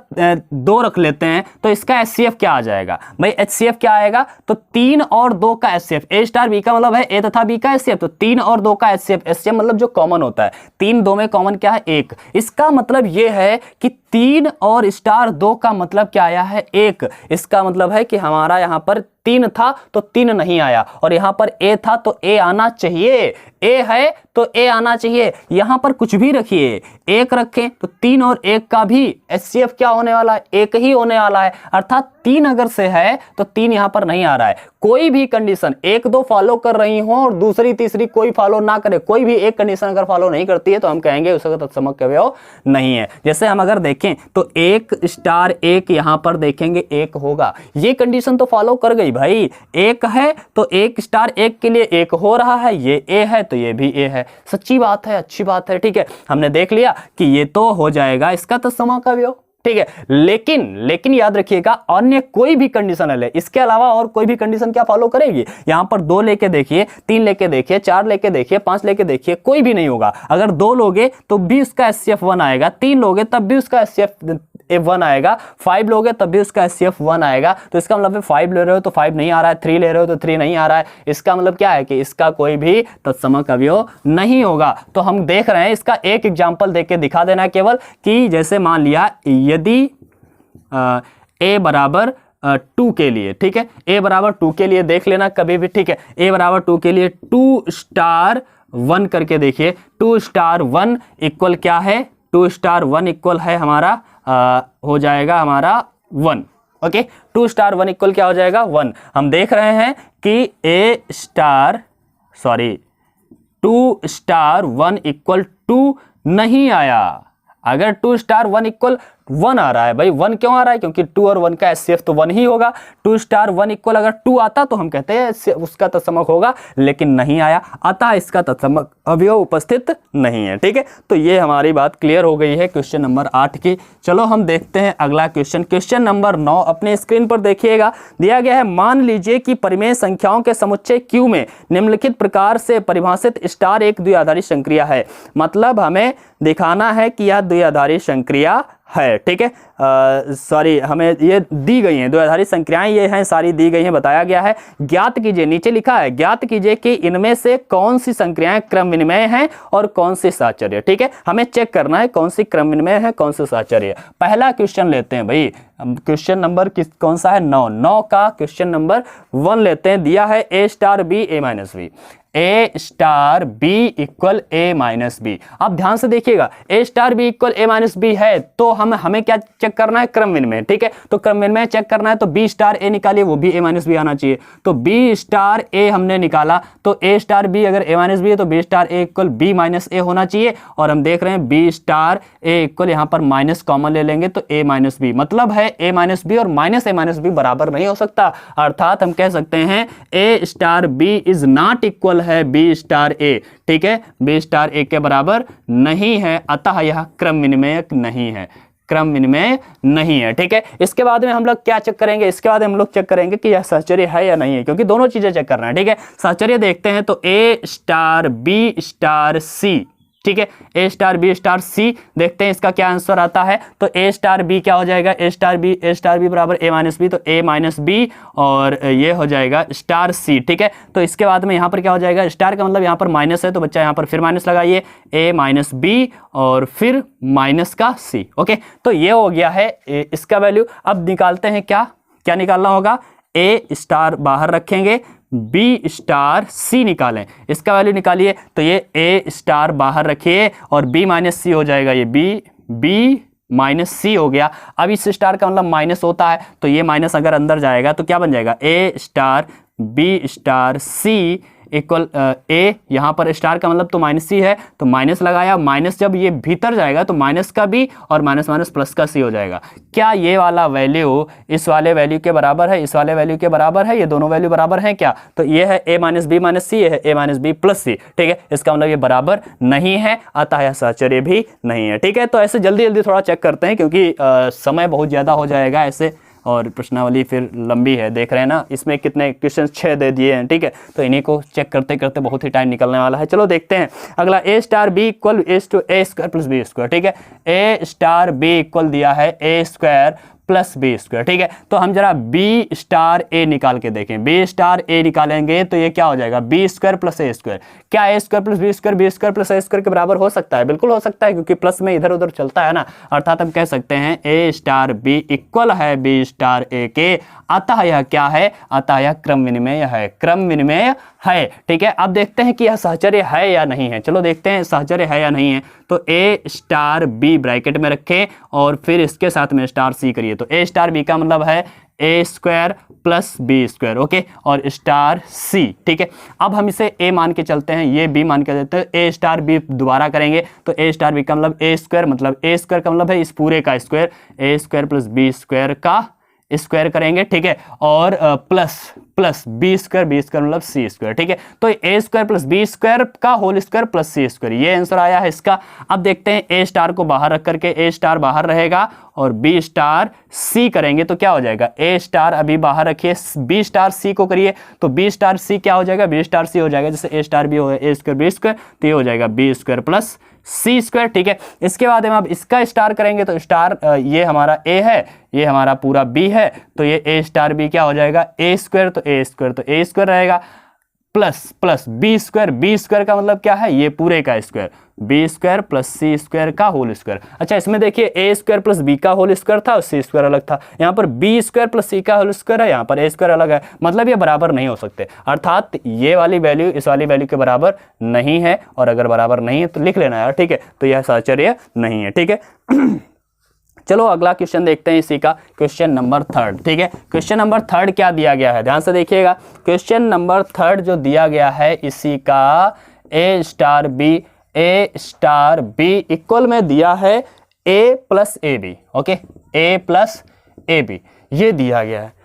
2 रख लेते हैं तो इसका HCF क्या आ जाएगा भाई, HCF क्या आएगा, तो 3 और 2 का HCF। A स्टार B का मतलब है A तथा B का HCF, तो 3 और 2 का HCF मतलब जो कॉमन होता है, 3 2 में कॉमन क्या है, 1। इसका मतलब ये है कि 3 और स्टार 2 का मतलब क्या आया है 1। इसका मतलब है कि हमारा यहाँ पर 3 था तो 3 नहीं आया, और यहाँ पर ए था तो ए आना चाहिए, ए है तो ए आना चाहिए। यहाँ पर कुछ भी रखिए, 1 रखें तो 3 और 1 का भी एचसीएफ क्या होने वाला है, 1 ही होने वाला है। अर्थात 3 अगर से है तो 3 यहाँ पर नहीं आ रहा है। कोई भी कंडीशन 1-2 फॉलो कर रही हो और दूसरी तीसरी कोई फॉलो ना करे, कोई भी एक कंडीशन अगर फॉलो नहीं करती है तो हम कहेंगे उसका तत्समक अवयव नहीं है। जैसे हम अगर देखें तो 1 स्टार 1 यहाँ पर देखेंगे 1 होगा, ये कंडीशन तो फॉलो कर गई भाई। 1 है तो 1 स्टार 1 के लिए 1 हो रहा है, ये ए है तो ये भी ए है। सच्ची बात है, अच्छी बात है, ठीक है। हमने देख लिया कि ये तो हो जाएगा इसका तत्समक अवयव, ठीक है। लेकिन याद रखिएगा अन्य कोई भी कंडीशन है, इसके अलावा और कोई भी कंडीशन क्या फॉलो करेगी। यहां पर 2 लेके देखिए, 3 लेके देखिए, 4 लेके देखिए, 5 लेके देखिए, कोई भी नहीं होगा। अगर 2 लोगे तो भी उसका एचसीएफ 1 आएगा, 3 लोगे तब भी उसका एचसीएफ 1 आएगा, 5 लोगे तब भी उसका एचसीएफ 1 आएगा। तो इसका मतलब 5 ले रहे हो तो 5 नहीं आ रहा है, 3 ले रहे हो तो 3 नहीं आ रहा है। इसका मतलब क्या है कि इसका कोई भी तत्समक अवयव नहीं होगा। तो हम देख रहे हैं, इसका एक एग्जांपल देके दिखा देना केवल, कि जैसे मान लिया यदि ए बराबर 2 के लिए, ठीक है, ए बराबर 2 के लिए देख लेना कभी भी, ठीक है। ए बराबर 2 के लिए 2 स्टार 1 करके देखिए, 2 स्टार 1 इक्वल क्या है, 2 स्टार 1 इक्वल है हमारा हो जाएगा हमारा 1, ओके। 2 स्टार 1 इक्वल क्या हो जाएगा 1। हम देख रहे हैं कि 2 स्टार 1 इक्वल 2 नहीं आया। अगर 2 स्टार 1 इक्वल 1 आ रहा है, भाई 1 क्यों आ रहा है, क्योंकि 2 और 1 का एचसीएफ तो 1 ही होगा। 2 स्टार 1 इक्वल अगर 2 आता तो हम कहते हैं उसका तत्समक होगा, लेकिन नहीं आया, अतः इसका तत्समक अवयव उपस्थित नहीं है, ठीक है। तो ये हमारी बात क्लियर हो गई है क्वेश्चन नंबर 8 की। चलो हम देखते हैं अगला क्वेश्चन, क्वेश्चन नंबर 9 अपने स्क्रीन पर देखिएगा। दिया गया है, मान लीजिए कि परिमेय संख्याओं के समुच्चय Q में निम्नलिखित प्रकार से परिभाषित स्टार एक द्विआधारी संक्रिया है। मतलब हमें दिखाना है कि यह द्विआधारी संक्रिया है, ठीक है। सॉरी, हमें ये दी गई हैं द्विआधारी संक्रियाएं, ये हैं सारी दी गई हैं, बताया गया है। ज्ञात कीजिए, नीचे लिखा है ज्ञात कीजिए कि इनमें से कौन सी संक्रियाएं क्रम विनिमय हैं और कौन सी साहचर्य, ठीक है। हमें चेक करना है कौन सी क्रम विनिमय है, कौन सी साहचर्य। पहला क्वेश्चन लेते हैं भाई, क्वेश्चन नंबर कौन सा है 9 का क्वेश्चन नंबर 1 लेते हैं। दिया है A star B A minus B, A star B equal A minus B. अब ध्यान से देखिएगा, ए स्टार बी इक्वल ए माइनस बी है तो हमें क्या चेक करना है, क्रम विनिमय, ठीक है। तो क्रम विनिमय चेक करना है तो बी स्टार ए निकालिए, वो भी ए माइनस बी आना चाहिए। तो बी स्टार ए हमने निकाला, तो ए स्टार बी अगर ए माइनस बी है तो बी स्टार ए इक्वल बी माइनस ए होना चाहिए। और हम देख रहे हैं बी स्टार ए इक्वल, यहाँ पर माइनस कॉमन ले लेंगे तो ए माइनस बी, मतलब है ए माइनस बी और माइनस ए माइनस बी बराबर नहीं हो सकता। अर्थात हम कह सकते हैं A star B is not equal है बी स्टार ए, ठीक है, बी स्टार ए के बराबर नहीं है, अतः यह क्रम विनिमयक नहीं है, क्रम विनिमय नहीं है, ठीक है। इसके बाद में हम लोग क्या चेक करेंगे, इसके बाद हम लोग चेक करेंगे कि यह साहचर्य है या नहीं है, क्योंकि दोनों चीजें चेक करना है, ठीक है। साहचर्य देखते हैं तो ए स्टार बी स्टार सी, ठीक है, ए स्टार बी स्टार सी देखते हैं इसका क्या आंसर आता है। तो ए स्टार बी क्या हो जाएगा, ए स्टार बी बराबर ए माइनस बी, तो ए माइनस बी और ये हो जाएगा स्टार सी, ठीक है। तो इसके बाद में यहाँ पर क्या हो जाएगा, स्टार का मतलब यहाँ पर माइनस है तो बच्चा यहाँ पर फिर माइनस लगाइए, ए माइनस बी और फिर माइनस का सी, ओके। तो ये हो गया है इसका वैल्यू। अब निकालते हैं क्या निकालना होगा, ए स्टार बाहर रखेंगे, बी स्टार सी निकालें, इसका वैल्यू निकालिए। तो ये ए स्टार बाहर रखिए और बी माइनस सी हो जाएगा, ये बी माइनस सी हो गया। अब इस स्टार का मतलब माइनस होता है तो ये माइनस अगर अंदर जाएगा तो क्या बन जाएगा, ए स्टार बी स्टार सी इक्वल ए, यहाँ पर स्टार का मतलब तो माइनस सी है तो माइनस लगाया, माइनस जब ये भीतर जाएगा तो माइनस का बी और माइनस माइनस प्लस का सी हो जाएगा। क्या ये वाला वैल्यू इस वाले वैल्यू के बराबर है, इस वाले वैल्यू के बराबर है, ये दोनों वैल्यू बराबर हैं क्या, तो ये है ए माइनस बी माइनस सी, ये है ए माइनस बी प्लस सी, ठीक है। इसका मतलब ये बराबर नहीं है, अतः यह साहचर्य भी नहीं है, ठीक है। तो ऐसे जल्दी जल्दी थोड़ा चेक करते हैं क्योंकि समय बहुत ज़्यादा हो जाएगा ऐसे, और प्रश्नावली फिर लंबी है, देख रहे हैं ना, इसमें कितने क्वेश्चन 6 दे दिए हैं, ठीक है। तो इन्हीं को चेक करते करते बहुत ही टाइम निकलने वाला है। चलो देखते हैं अगला, ए star B equal A square plus B square, ठीक है। ए स्टार बी इक्वल दिया है A square plus B square. ठीक है, तो हम जरा बी स्टार ए निकाल के देखें। बी स्टार ए निकालेंगे तो ये क्या हो जाएगा, B square plus A square. क्या A square plus B square plus A square के बराबर हो सकता है? बिल्कुल हो सकता है, क्योंकि प्लस में इधर उधर चलता है ना। अर्थात हम कह सकते हैं ए स्टार बी इक्वल है बी स्टार ए के। अतः यह क्या है, अतः यह क्रम विनिमय है, क्रम विनिमय है। ठीक है, अब देखते हैं कि यह सहचर्य है या नहीं है। चलो देखते हैं सहचर्य है या नहीं है। तो ए स्टार बी ब्रैकेट में रखें और फिर इसके साथ में स्टार सी करिए। तो ए स्टार बी का मतलब है A square plus B square, okay, और स्टार सी। ठीक है, अब हम इसे ए मान के चलते हैं, ये बी मान के देते हैं। ए स्टार बी दोबारा करेंगे तो ए स्टार बी का मतलब ए स्क्वायर, मतलब ए स्क्वायर का मतलब है इस पूरे का स्क्वायर, ए स्क्वायर प्लस बी स्क्वायर का स्क्वायर करेंगे। ठीक है, और प्लस बी स्क्वायर मतलब सी स्क्वायर। ठीक है, तो ए स्क्वायर प्लस बी स्क्वायर का होल स्क्वायर प्लस सी स्क्वायर, ये आंसर आया है इसका। अब देखते हैं ए स्टार को बाहर रख करके, ए स्टार बाहर रहेगा और बी स्टार सी करेंगे तो क्या हो जाएगा, ए स्टार अभी बाहर रखिए, बी स्टार सी को करिए तो बी स्टार सी क्या हो जाएगा, बी स्टार सी हो जाएगा, जैसे ए स्टार बी हो ए स्क्वायर बी स्क्वायर, तो ये हो जाएगा बी स्क्वायर प्लस सी स्क्वायर। ठीक है, इसके बाद हम अब इसका स्टार करेंगे तो स्टार ये हमारा ए है, ये हमारा पूरा बी है, तो ये ए स्टार बी क्या हो जाएगा, ए स्क्वायर तो ए स्क्वायर रहेगा, प्लस बी स्क्वायर का मतलब क्या है, ये पूरे का स्क्वायर, बी स्क्वायर प्लस सी स्क्वायर का होल स्क्वायर। अच्छा, इसमें देखिए ए स्क्वायर प्लस बी का होल स्क्वायर था और सी स्क्वायर अलग था, यहाँ पर बी स्क्वायर प्लस सी का होल स्क्वायर है, यहाँ पर ए स्क्वायर अलग है, मतलब ये बराबर नहीं हो सकते। अर्थात ये वाली वैल्यू इस वाली वैल्यू के बराबर नहीं है, और अगर बराबर नहीं है तो लिख लेना यार। ठीक है, तो यह सहचर्य नहीं है। ठीक है, चलो अगला क्वेश्चन देखते हैं इसी का, क्वेश्चन नंबर 3। ठीक है, क्वेश्चन नंबर 3 क्या दिया गया है, ध्यान से देखिएगा। क्वेश्चन नंबर 3 जो दिया गया है इसी का ए स्टार बी इक्वल में दिया है A plus A B, okay, A plus A B ये दिया गया है।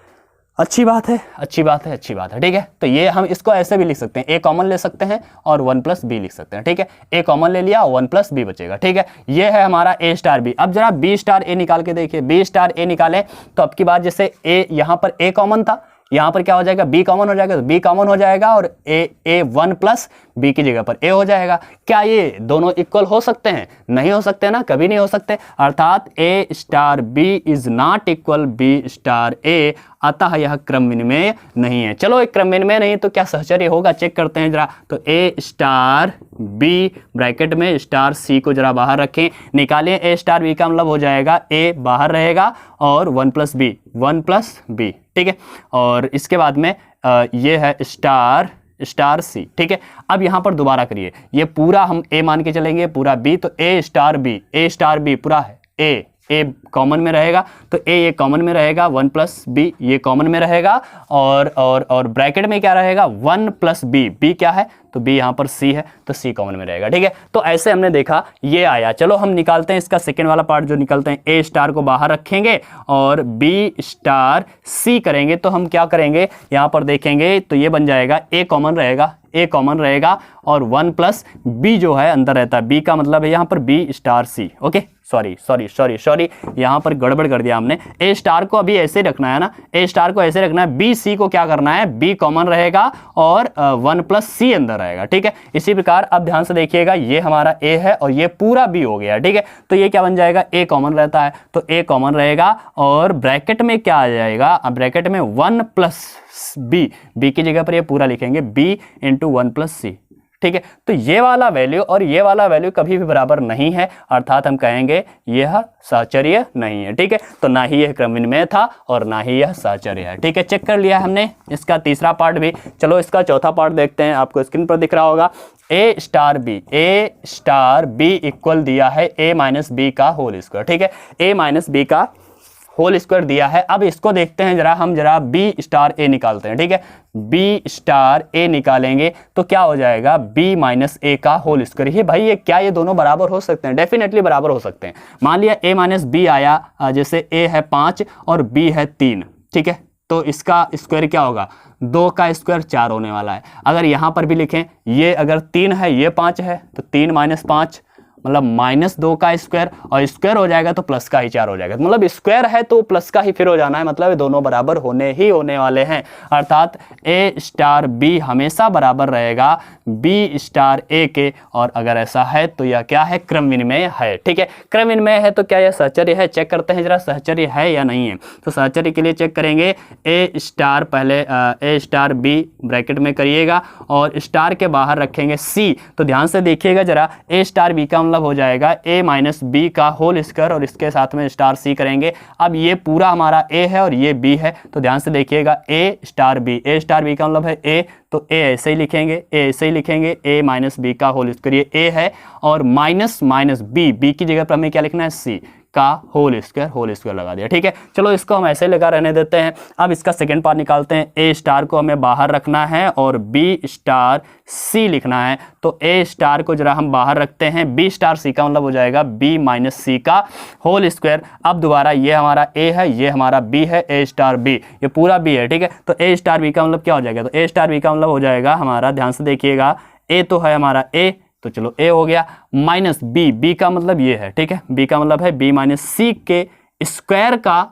अच्छी बात है। ठीक है, तो ये हम इसको ऐसे भी लिख सकते हैं, ए कॉमन ले सकते हैं और 1 प्लस बी लिख सकते हैं। ठीक है, ए कॉमन ले लिया, 1 प्लस बी बचेगा। ठीक है, ये है हमारा ए स्टार बी। अब जरा बी स्टार ए निकाल के देखिए, बी स्टार ए निकालें तो अब की बात, जैसे ए यहाँ पर ए कॉमन था, यहाँ पर क्या हो जाएगा, बी कॉमन हो जाएगा, तो बी कॉमन हो जाएगा और ए 1 प्लस बी की जगह पर ए हो जाएगा। क्या ये दोनों इक्वल हो सकते हैं? नहीं हो सकते ना, कभी नहीं हो सकते। अर्थात A star B is not equal B star A, अतः यह क्रम विनिमय नहीं है। चलो, एक क्रम विनिमय नहीं तो क्या सहचर्य होगा, चेक करते हैं जरा। तो ए स्टार बी ब्रैकेट में स्टार सी को जरा बाहर रखें, निकालें। ए स्टार बी का मतलब हो जाएगा ए बाहर रहेगा और 1 प्लस बी। ठीक है, और इसके बाद में ये है स्टार सी। ठीक है, अब यहाँ पर दोबारा करिए, ये पूरा हम ए मान के चलेंगे, पूरा बी, तो ए स्टार बी पूरा है ए कॉमन में रहेगा, तो ये कॉमन में रहेगा, 1 प्लस बी ये कॉमन में रहेगा, और ब्रैकेट में क्या रहेगा, 1 प्लस बी क्या है, तो बी यहाँ पर सी है तो सी कॉमन में रहेगा। ठीक है, तो ऐसे हमने देखा ये आया। चलो हम निकालते हैं इसका सेकेंड वाला पार्ट, जो निकलते हैं ए स्टार को बाहर रखेंगे और बी स्टार सी करेंगे तो हम क्या करेंगे, यहाँ पर देखेंगे तो ये बन जाएगा ए कॉमन रहेगा और 1 प्लस बी जो है अंदर रहता है, बी का मतलब है यहाँ पर बी स्टार सी। ओके, सॉरी यहाँ पर गड़बड़ कर दिया हमने। ए स्टार को अभी ऐसे रखना है ना, ए स्टार को ऐसे रखना है, बी सी को क्या करना है, बी कॉमन रहेगा और 1 प्लस सी अंदर रहेगा। ठीक है, इसी प्रकार अब ध्यान से देखिएगा, ये हमारा ए है और ये पूरा बी हो गया। ठीक है, तो ये क्या बन जाएगा, ए कॉमन रहता है तो ए कॉमन रहेगा और ब्रैकेट में क्या आ जाएगा, ब्रैकेट में 1 प्लस बी की जगह पर ये पूरा लिखेंगे, बी इंटू 1 प्लस सी। ठीक है, तो ये वाला वैल्यू और ये वाला वैल्यू कभी भी बराबर नहीं है, अर्थात हम कहेंगे यह सहचर्य नहीं है। ठीक है, तो ना ही यह क्रम विनिमय था और ना ही यह सहचर्य है। ठीक है, चेक कर लिया हमने इसका तीसरा पार्ट भी। चलो इसका चौथा पार्ट देखते हैं, आपको स्क्रीन पर दिख रहा होगा। ए स्टार बी इक्वल दिया है ए माइनस बी का होल स्क्वायर। ठीक है, ए माइनस बी का होल स्क्वायर दिया है। अब इसको देखते हैं जरा, हम जरा बी स्टार ए निकालते हैं। ठीक है, बी स्टार ए निकालेंगे तो क्या हो जाएगा, बी माइनस ए का होल स्क्वायर। ये भाई ये दोनों बराबर हो सकते हैं? डेफिनेटली बराबर हो सकते हैं। मान लिया ए माइनस बी आया, जैसे ए है 5 और बी है 3। ठीक है, तो इसका स्क्वायर क्या होगा, 2 का स्क्वायर 4 होने वाला है। अगर यहाँ पर भी लिखें, ये अगर 3 है ये 5 है तो 3 माइनस 5 मतलब -2 का स्क्वायर, और स्क्वायर हो जाएगा तो प्लस का ही 4 हो जाएगा। मतलब स्क्वायर है तो प्लस का ही फिर हो जाना है, मतलब दोनों बराबर होने वाले हैं। अर्थात A स्टार B हमेशा बराबर रहेगा B स्टार A के, और अगर ऐसा है तो यह क्या है, क्रम विनिमय है। ठीक है, क्रम विनिमय है तो क्या यह सहचर्य है, चेक करते हैं जरा सहचर्य है या नहीं है। तो सहचर्य के लिए चेक करेंगे, A स्टार पहले A स्टार B ब्रैकेट में करिएगा और स्टार के बाहर रखेंगे C। तो ध्यान से देखिएगा जरा, A स्टार B का मतलब हो जाएगा A माइनस B का होल स्क्वायर, और इसके साथ में स्टार C करेंगे। अब ये पूरा हमारा A है और ये B है, तो ध्यान से देखिएगा A star B, A star B का मतलब है A, तो A ऐसे ही लिखेंगे, A ऐसे ही लिखेंगे, A माइनस B का होल स्क्वायर, ये A है, और माइनस B की जगह पर हमें क्या लिखना है, C का होल स्क्वायर लगा दिया। ठीक है, चलो इसको हम ऐसे लगा रहने देते हैं। अब इसका सेकंड पार्ट निकालते हैं। A स्टार को हमें बाहर रखना है और B स्टार C लिखना है। तो A स्टार को जरा हम बाहर रखते हैं, B स्टार C का मतलब हो जाएगा B माइनस C का होल स्क्वायर। अब दोबारा ये हमारा A है, ये हमारा B है, A स्टार B, ये पूरा B है। ठीक है, तो A स्टार B का मतलब क्या हो जाएगा, तो A स्टार B का मतलब हो जाएगा हमारा, ध्यान से देखिएगा, A तो है हमारा A, तो चलो A हो गया, माइनस B का मतलब ये है। ठीक है, B का मतलब है B माइनस C के स्क्वायर का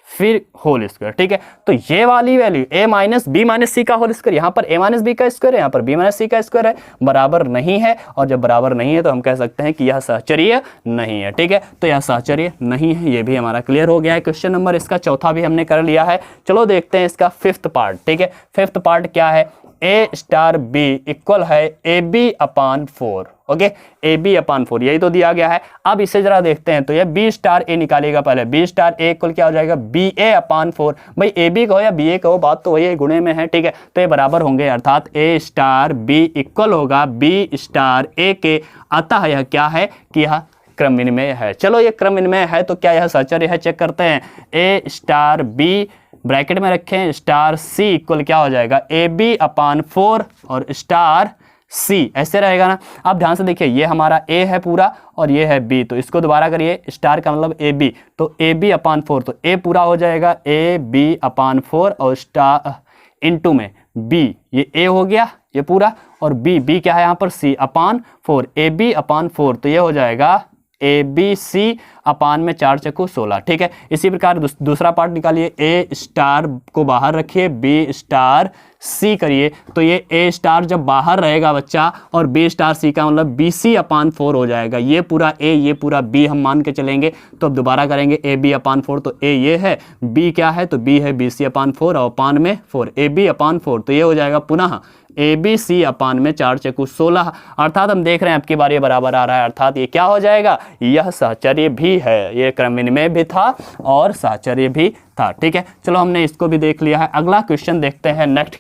फिर होल स्क्वायर। ठीक है, तो ये वाली value A minus B minus C का होल स्क्वायर, यहाँ पर A माइनस B का स्क्वायर है, यहाँ पर B माइनस C का स्क्वायर है, बराबर नहीं है। और जब बराबर नहीं है तो हम कह सकते हैं कि यह सहचर्य नहीं है। ठीक है, तो यह सहचर्य नहीं है, ये भी हमारा क्लियर हो गया है। क्वेश्चन नंबर इसका चौथा भी हमने कर लिया है। चलो देखते हैं इसका फिफ्थ पार्ट। ठीक है, फिफ्थ पार्ट क्या है, A स्टार B इक्वल है AB/4। ओके, AB/4 यही तो दिया गया है। अब इसे जरा देखते हैं, तो ये B स्टार A निकालिएगा पहले, B स्टार A इक्वल क्या हो जाएगा, BA/4। भाई AB कहो या BA कहो, बात तो वही है, गुणे में है। ठीक है, तो ये बराबर होंगे, अर्थात A स्टार B इक्वल होगा B स्टार A के। अतः यह क्या है कि यह क्रम विनिमय है। चलो ये क्रम विनिमय है तो क्या यह सहचर्य है, चेक करते हैं। A स्टार B ब्रैकेट में रखें, स्टार C इक्वल क्या हो जाएगा, AB/4 और स्टार C ऐसे रहेगा ना। अब ध्यान से देखिए, ये हमारा A है पूरा और ये है B, तो इसको दोबारा करिए, स्टार का मतलब AB, तो AB/4, तो A पूरा हो जाएगा AB/4 और स्टार इनटू में B, ये A हो गया ये पूरा, और B क्या है यहाँ पर, C/4, AB/4, तो ये हो जाएगा ABC अपान में 4 चक्कू 16। ठीक है, इसी प्रकार दूसरा पार्ट निकालिए, A स्टार को बाहर रखिए, B स्टार C करिए, तो ये A स्टार जब बाहर रहेगा बच्चा और B स्टार C का मतलब BC/4 हो जाएगा। ये पूरा A ये पूरा B हम मान के चलेंगे। तो अब दोबारा करेंगे AB/4, तो A ये है, B क्या है, तो B है BC/4 और अपान में 4, AB/4, तो ये हो जाएगा पुनः ABC अपान में 4 चक्कू 16। अर्थात हम देख रहे हैं आपकी बार ये बराबर आ रहा है, अर्थात ये क्या हो जाएगा, यह सहचर्य भी है, ये क्रम विनिमय भी था और सहचर्य भी था। ठीक है, चलो हमने इसको भी देख लिया है। अगला क्वेश्चन देखते हैं, नेक्स्ट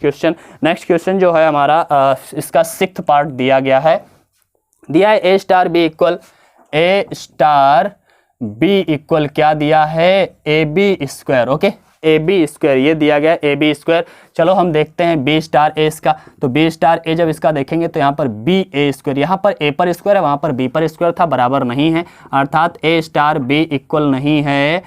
क्वेश्चन जो है हमारा इसका सिक्स्थ पार्ट दिया गया है, दिया है A स्टार B इक्वल क्या दिया है, AB square. Okay, AB square ये दिया गया है, AB स्क्वायर। चलो हम देखते हैं B स्टार A इसका, तो B स्टार A जब इसका देखेंगे तो यहाँ पर BA स्क्वायर, यहाँ पर A पर स्क्वायर है, वहाँ पर B पर स्क्वायर था, बराबर नहीं है, अर्थात A स्टार B इक्वल नहीं है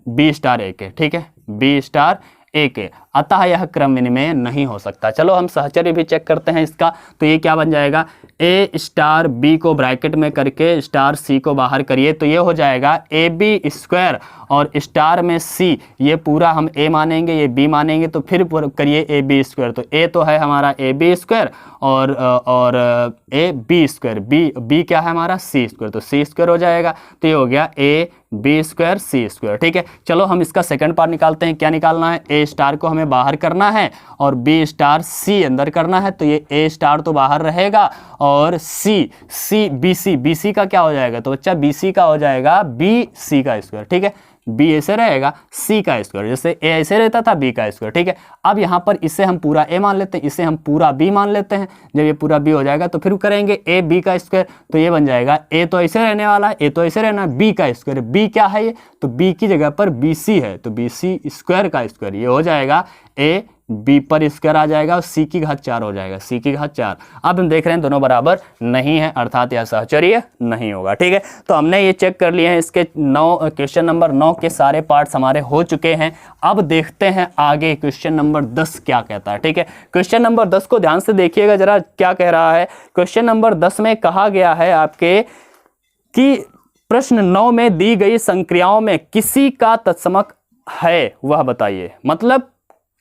B स्टार A के। ठीक है, B स्टार A के, अतः यह क्रम विनिमय नहीं हो सकता। चलो हम सहचर्य भी चेक करते हैं इसका, तो ये क्या बन जाएगा, A स्टार B को ब्रैकेट में करके स्टार C को बाहर करिए, तो ये हो जाएगा AB स्क्वायर और स्टार में C, ये पूरा हम A मानेंगे, ये B मानेंगे, तो फिर करिए AB स्क्वायर, तो A तो है हमारा AB स्क्वायर और AB स्क्वायर, B क्या है हमारा C स्क्वायर, तो C स्क्वायर हो जाएगा, तो ये हो गया AB स्क्वायर C स्क्वायर। ठीक है, चलो हम इसका सेकंड पार्ट निकालते हैं। क्या निकालना है, A स्टार को हमें बाहर करना है और B स्टार C अंदर करना है, तो ये A स्टार तो बाहर रहेगा और BC का क्या हो जाएगा, तो बच्चा BC का हो जाएगा BC का स्क्वायर। ठीक है, B ऐसे रहेगा, C का स्क्वायर, जैसे A ऐसे रहता था B का स्क्वायर। ठीक है, अब यहाँ पर इसे हम पूरा A मान लेते हैं, इसे हम पूरा B मान लेते हैं। जब ये पूरा B हो जाएगा तो फिर करेंगे AB का स्क्वायर, तो ये बन जाएगा A तो ऐसे रहने वाला है, A तो ऐसे रहना है, B का स्क्वायर, B क्या है ये, तो B की जगह पर BC है, तो BC स्क्वायर का स्क्वायर, ये हो जाएगा बी पर स्क्वायर आ जाएगा और सी की घात 4 हो जाएगा, सी की घात 4। अब हम देख रहे हैं दोनों बराबर नहीं है, अर्थात यह सहचर्य नहीं होगा। ठीक है, तो हमने ये चेक कर लिए हैं, इसके 9 क्वेश्चन नंबर 9 के सारे पार्ट्स हमारे हो चुके हैं। अब देखते हैं आगे क्वेश्चन नंबर 10 क्या कहता है। ठीक है, क्वेश्चन नंबर 10 को ध्यान से देखिएगा जरा क्या कह रहा है। क्वेश्चन नंबर 10 में कहा गया है आपके कि प्रश्न 9 में दी गई संक्रियाओं में किसी का तत्समक है वह बताइए। मतलब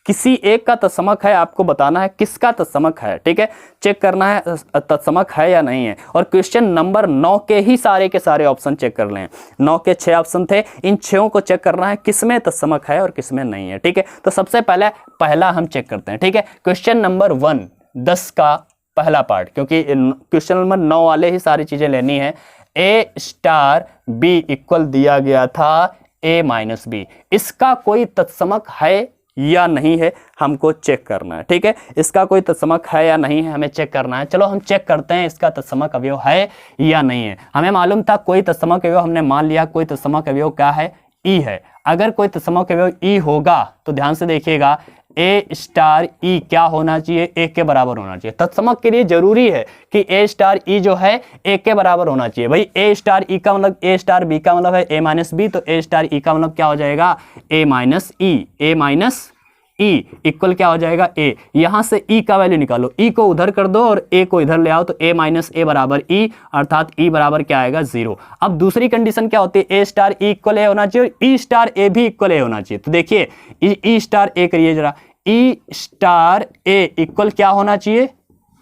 किसी एक का तत्समक है, आपको बताना है किसका तत्समक है। ठीक है, चेक करना है तत्समक है या नहीं है। और क्वेश्चन नंबर 9 के ही सारे के सारे ऑप्शन चेक कर लें। 9 के 6 ऑप्शन थे, इन 6 को चेक करना है किसमें तत्समक है और किसमें नहीं है। ठीक है, तो सबसे पहला हम चेक करते हैं। ठीक है, क्वेश्चन नंबर 1 10 का पहला पार्ट, क्योंकि क्वेश्चन नंबर 9 वाले ही सारी चीजें लेनी है। ए स्टार बी इक्वल दिया गया था ए माइनस बी, इसका कोई तत्समक है या नहीं है हमको चेक करना है। ठीक है, इसका कोई तत्समक है या नहीं है हमें चेक करना है। चलो हम चेक करते हैं इसका तत्समक अवयव है या नहीं है। हमें मालूम था कोई तत्समक अवयव, हमने मान लिया कोई तत्समक अवयव क्या है, ई है। अगर कोई तत्समक अवयव ई होगा तो ध्यान से देखिएगा ए स्टार ई क्या होना चाहिए, ए के बराबर होना चाहिए। तत्समक के लिए जरूरी है कि ए स्टार ई जो है ए के बराबर होना चाहिए। भाई ए स्टार ई का मतलब ए स्टार बी का मतलब है ए माइनस बी, तो ए स्टार ई का मतलब क्या हो जाएगा ए माइनस ई, ए माइनस ई इक्वल क्या हो जाएगा ए। यहां से ई का वैल्यू निकालो, ई को उधर कर दो और ए को इधर ले आओ, तो ए माइनस ए बराबर ई, अर्थात ई बराबर क्या आएगा 0। अब दूसरी कंडीशन क्या होती है, ए स्टार ई इक्वल ए होना चाहिए और ई स्टार ए भी इक्वल ए होना चाहिए। तो देखिए ई स्टार ए करिए जरा, ई स्टार ए इक्वल क्या होना चाहिए,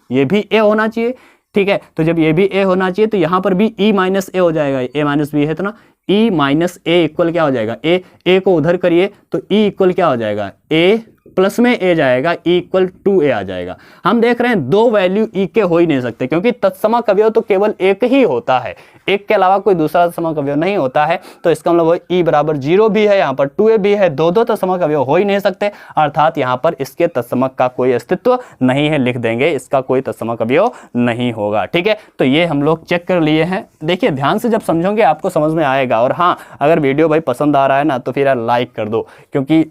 ये भी ए होना चाहिए। ठीक है, तो जब ये भी ए होना चाहिए तो यहां पर भी ई माइनस ए हो जाएगा, ए माइनस बी है तो ना, ई माइनस ए इक्वल क्या हो जाएगा ए को उधर करिए तो ई इक्वल क्या हो जाएगा ए प्लस में ए जाएगा, ई इक्वल 2a आ जाएगा। हम देख रहे हैं दो वैल्यू ई के हो ही नहीं सकते, क्योंकि तत्समक अवयव तो केवल एक ही होता है, एक के अलावा कोई दूसरा तत्समक अवयव नहीं होता है। तो इसका मतलब ई बराबर 0 भी है, यहाँ पर 2a भी है, दो तत्समक अवयव हो ही नहीं सकते, अर्थात यहाँ पर इसके तत्समक का कोई अस्तित्व नहीं है। लिख देंगे इसका कोई तत्समक अवयव नहीं होगा। ठीक है, तो ये हम लोग चेक कर लिए हैं। देखिए ध्यान से जब समझोगे आपको समझ में आएगा। और हाँ, अगर वीडियो भाई पसंद आ रहा है ना तो फिर लाइक कर दो, क्योंकि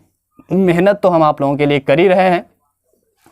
मेहनत तो हम आप लोगों के लिए कर ही रहे हैं,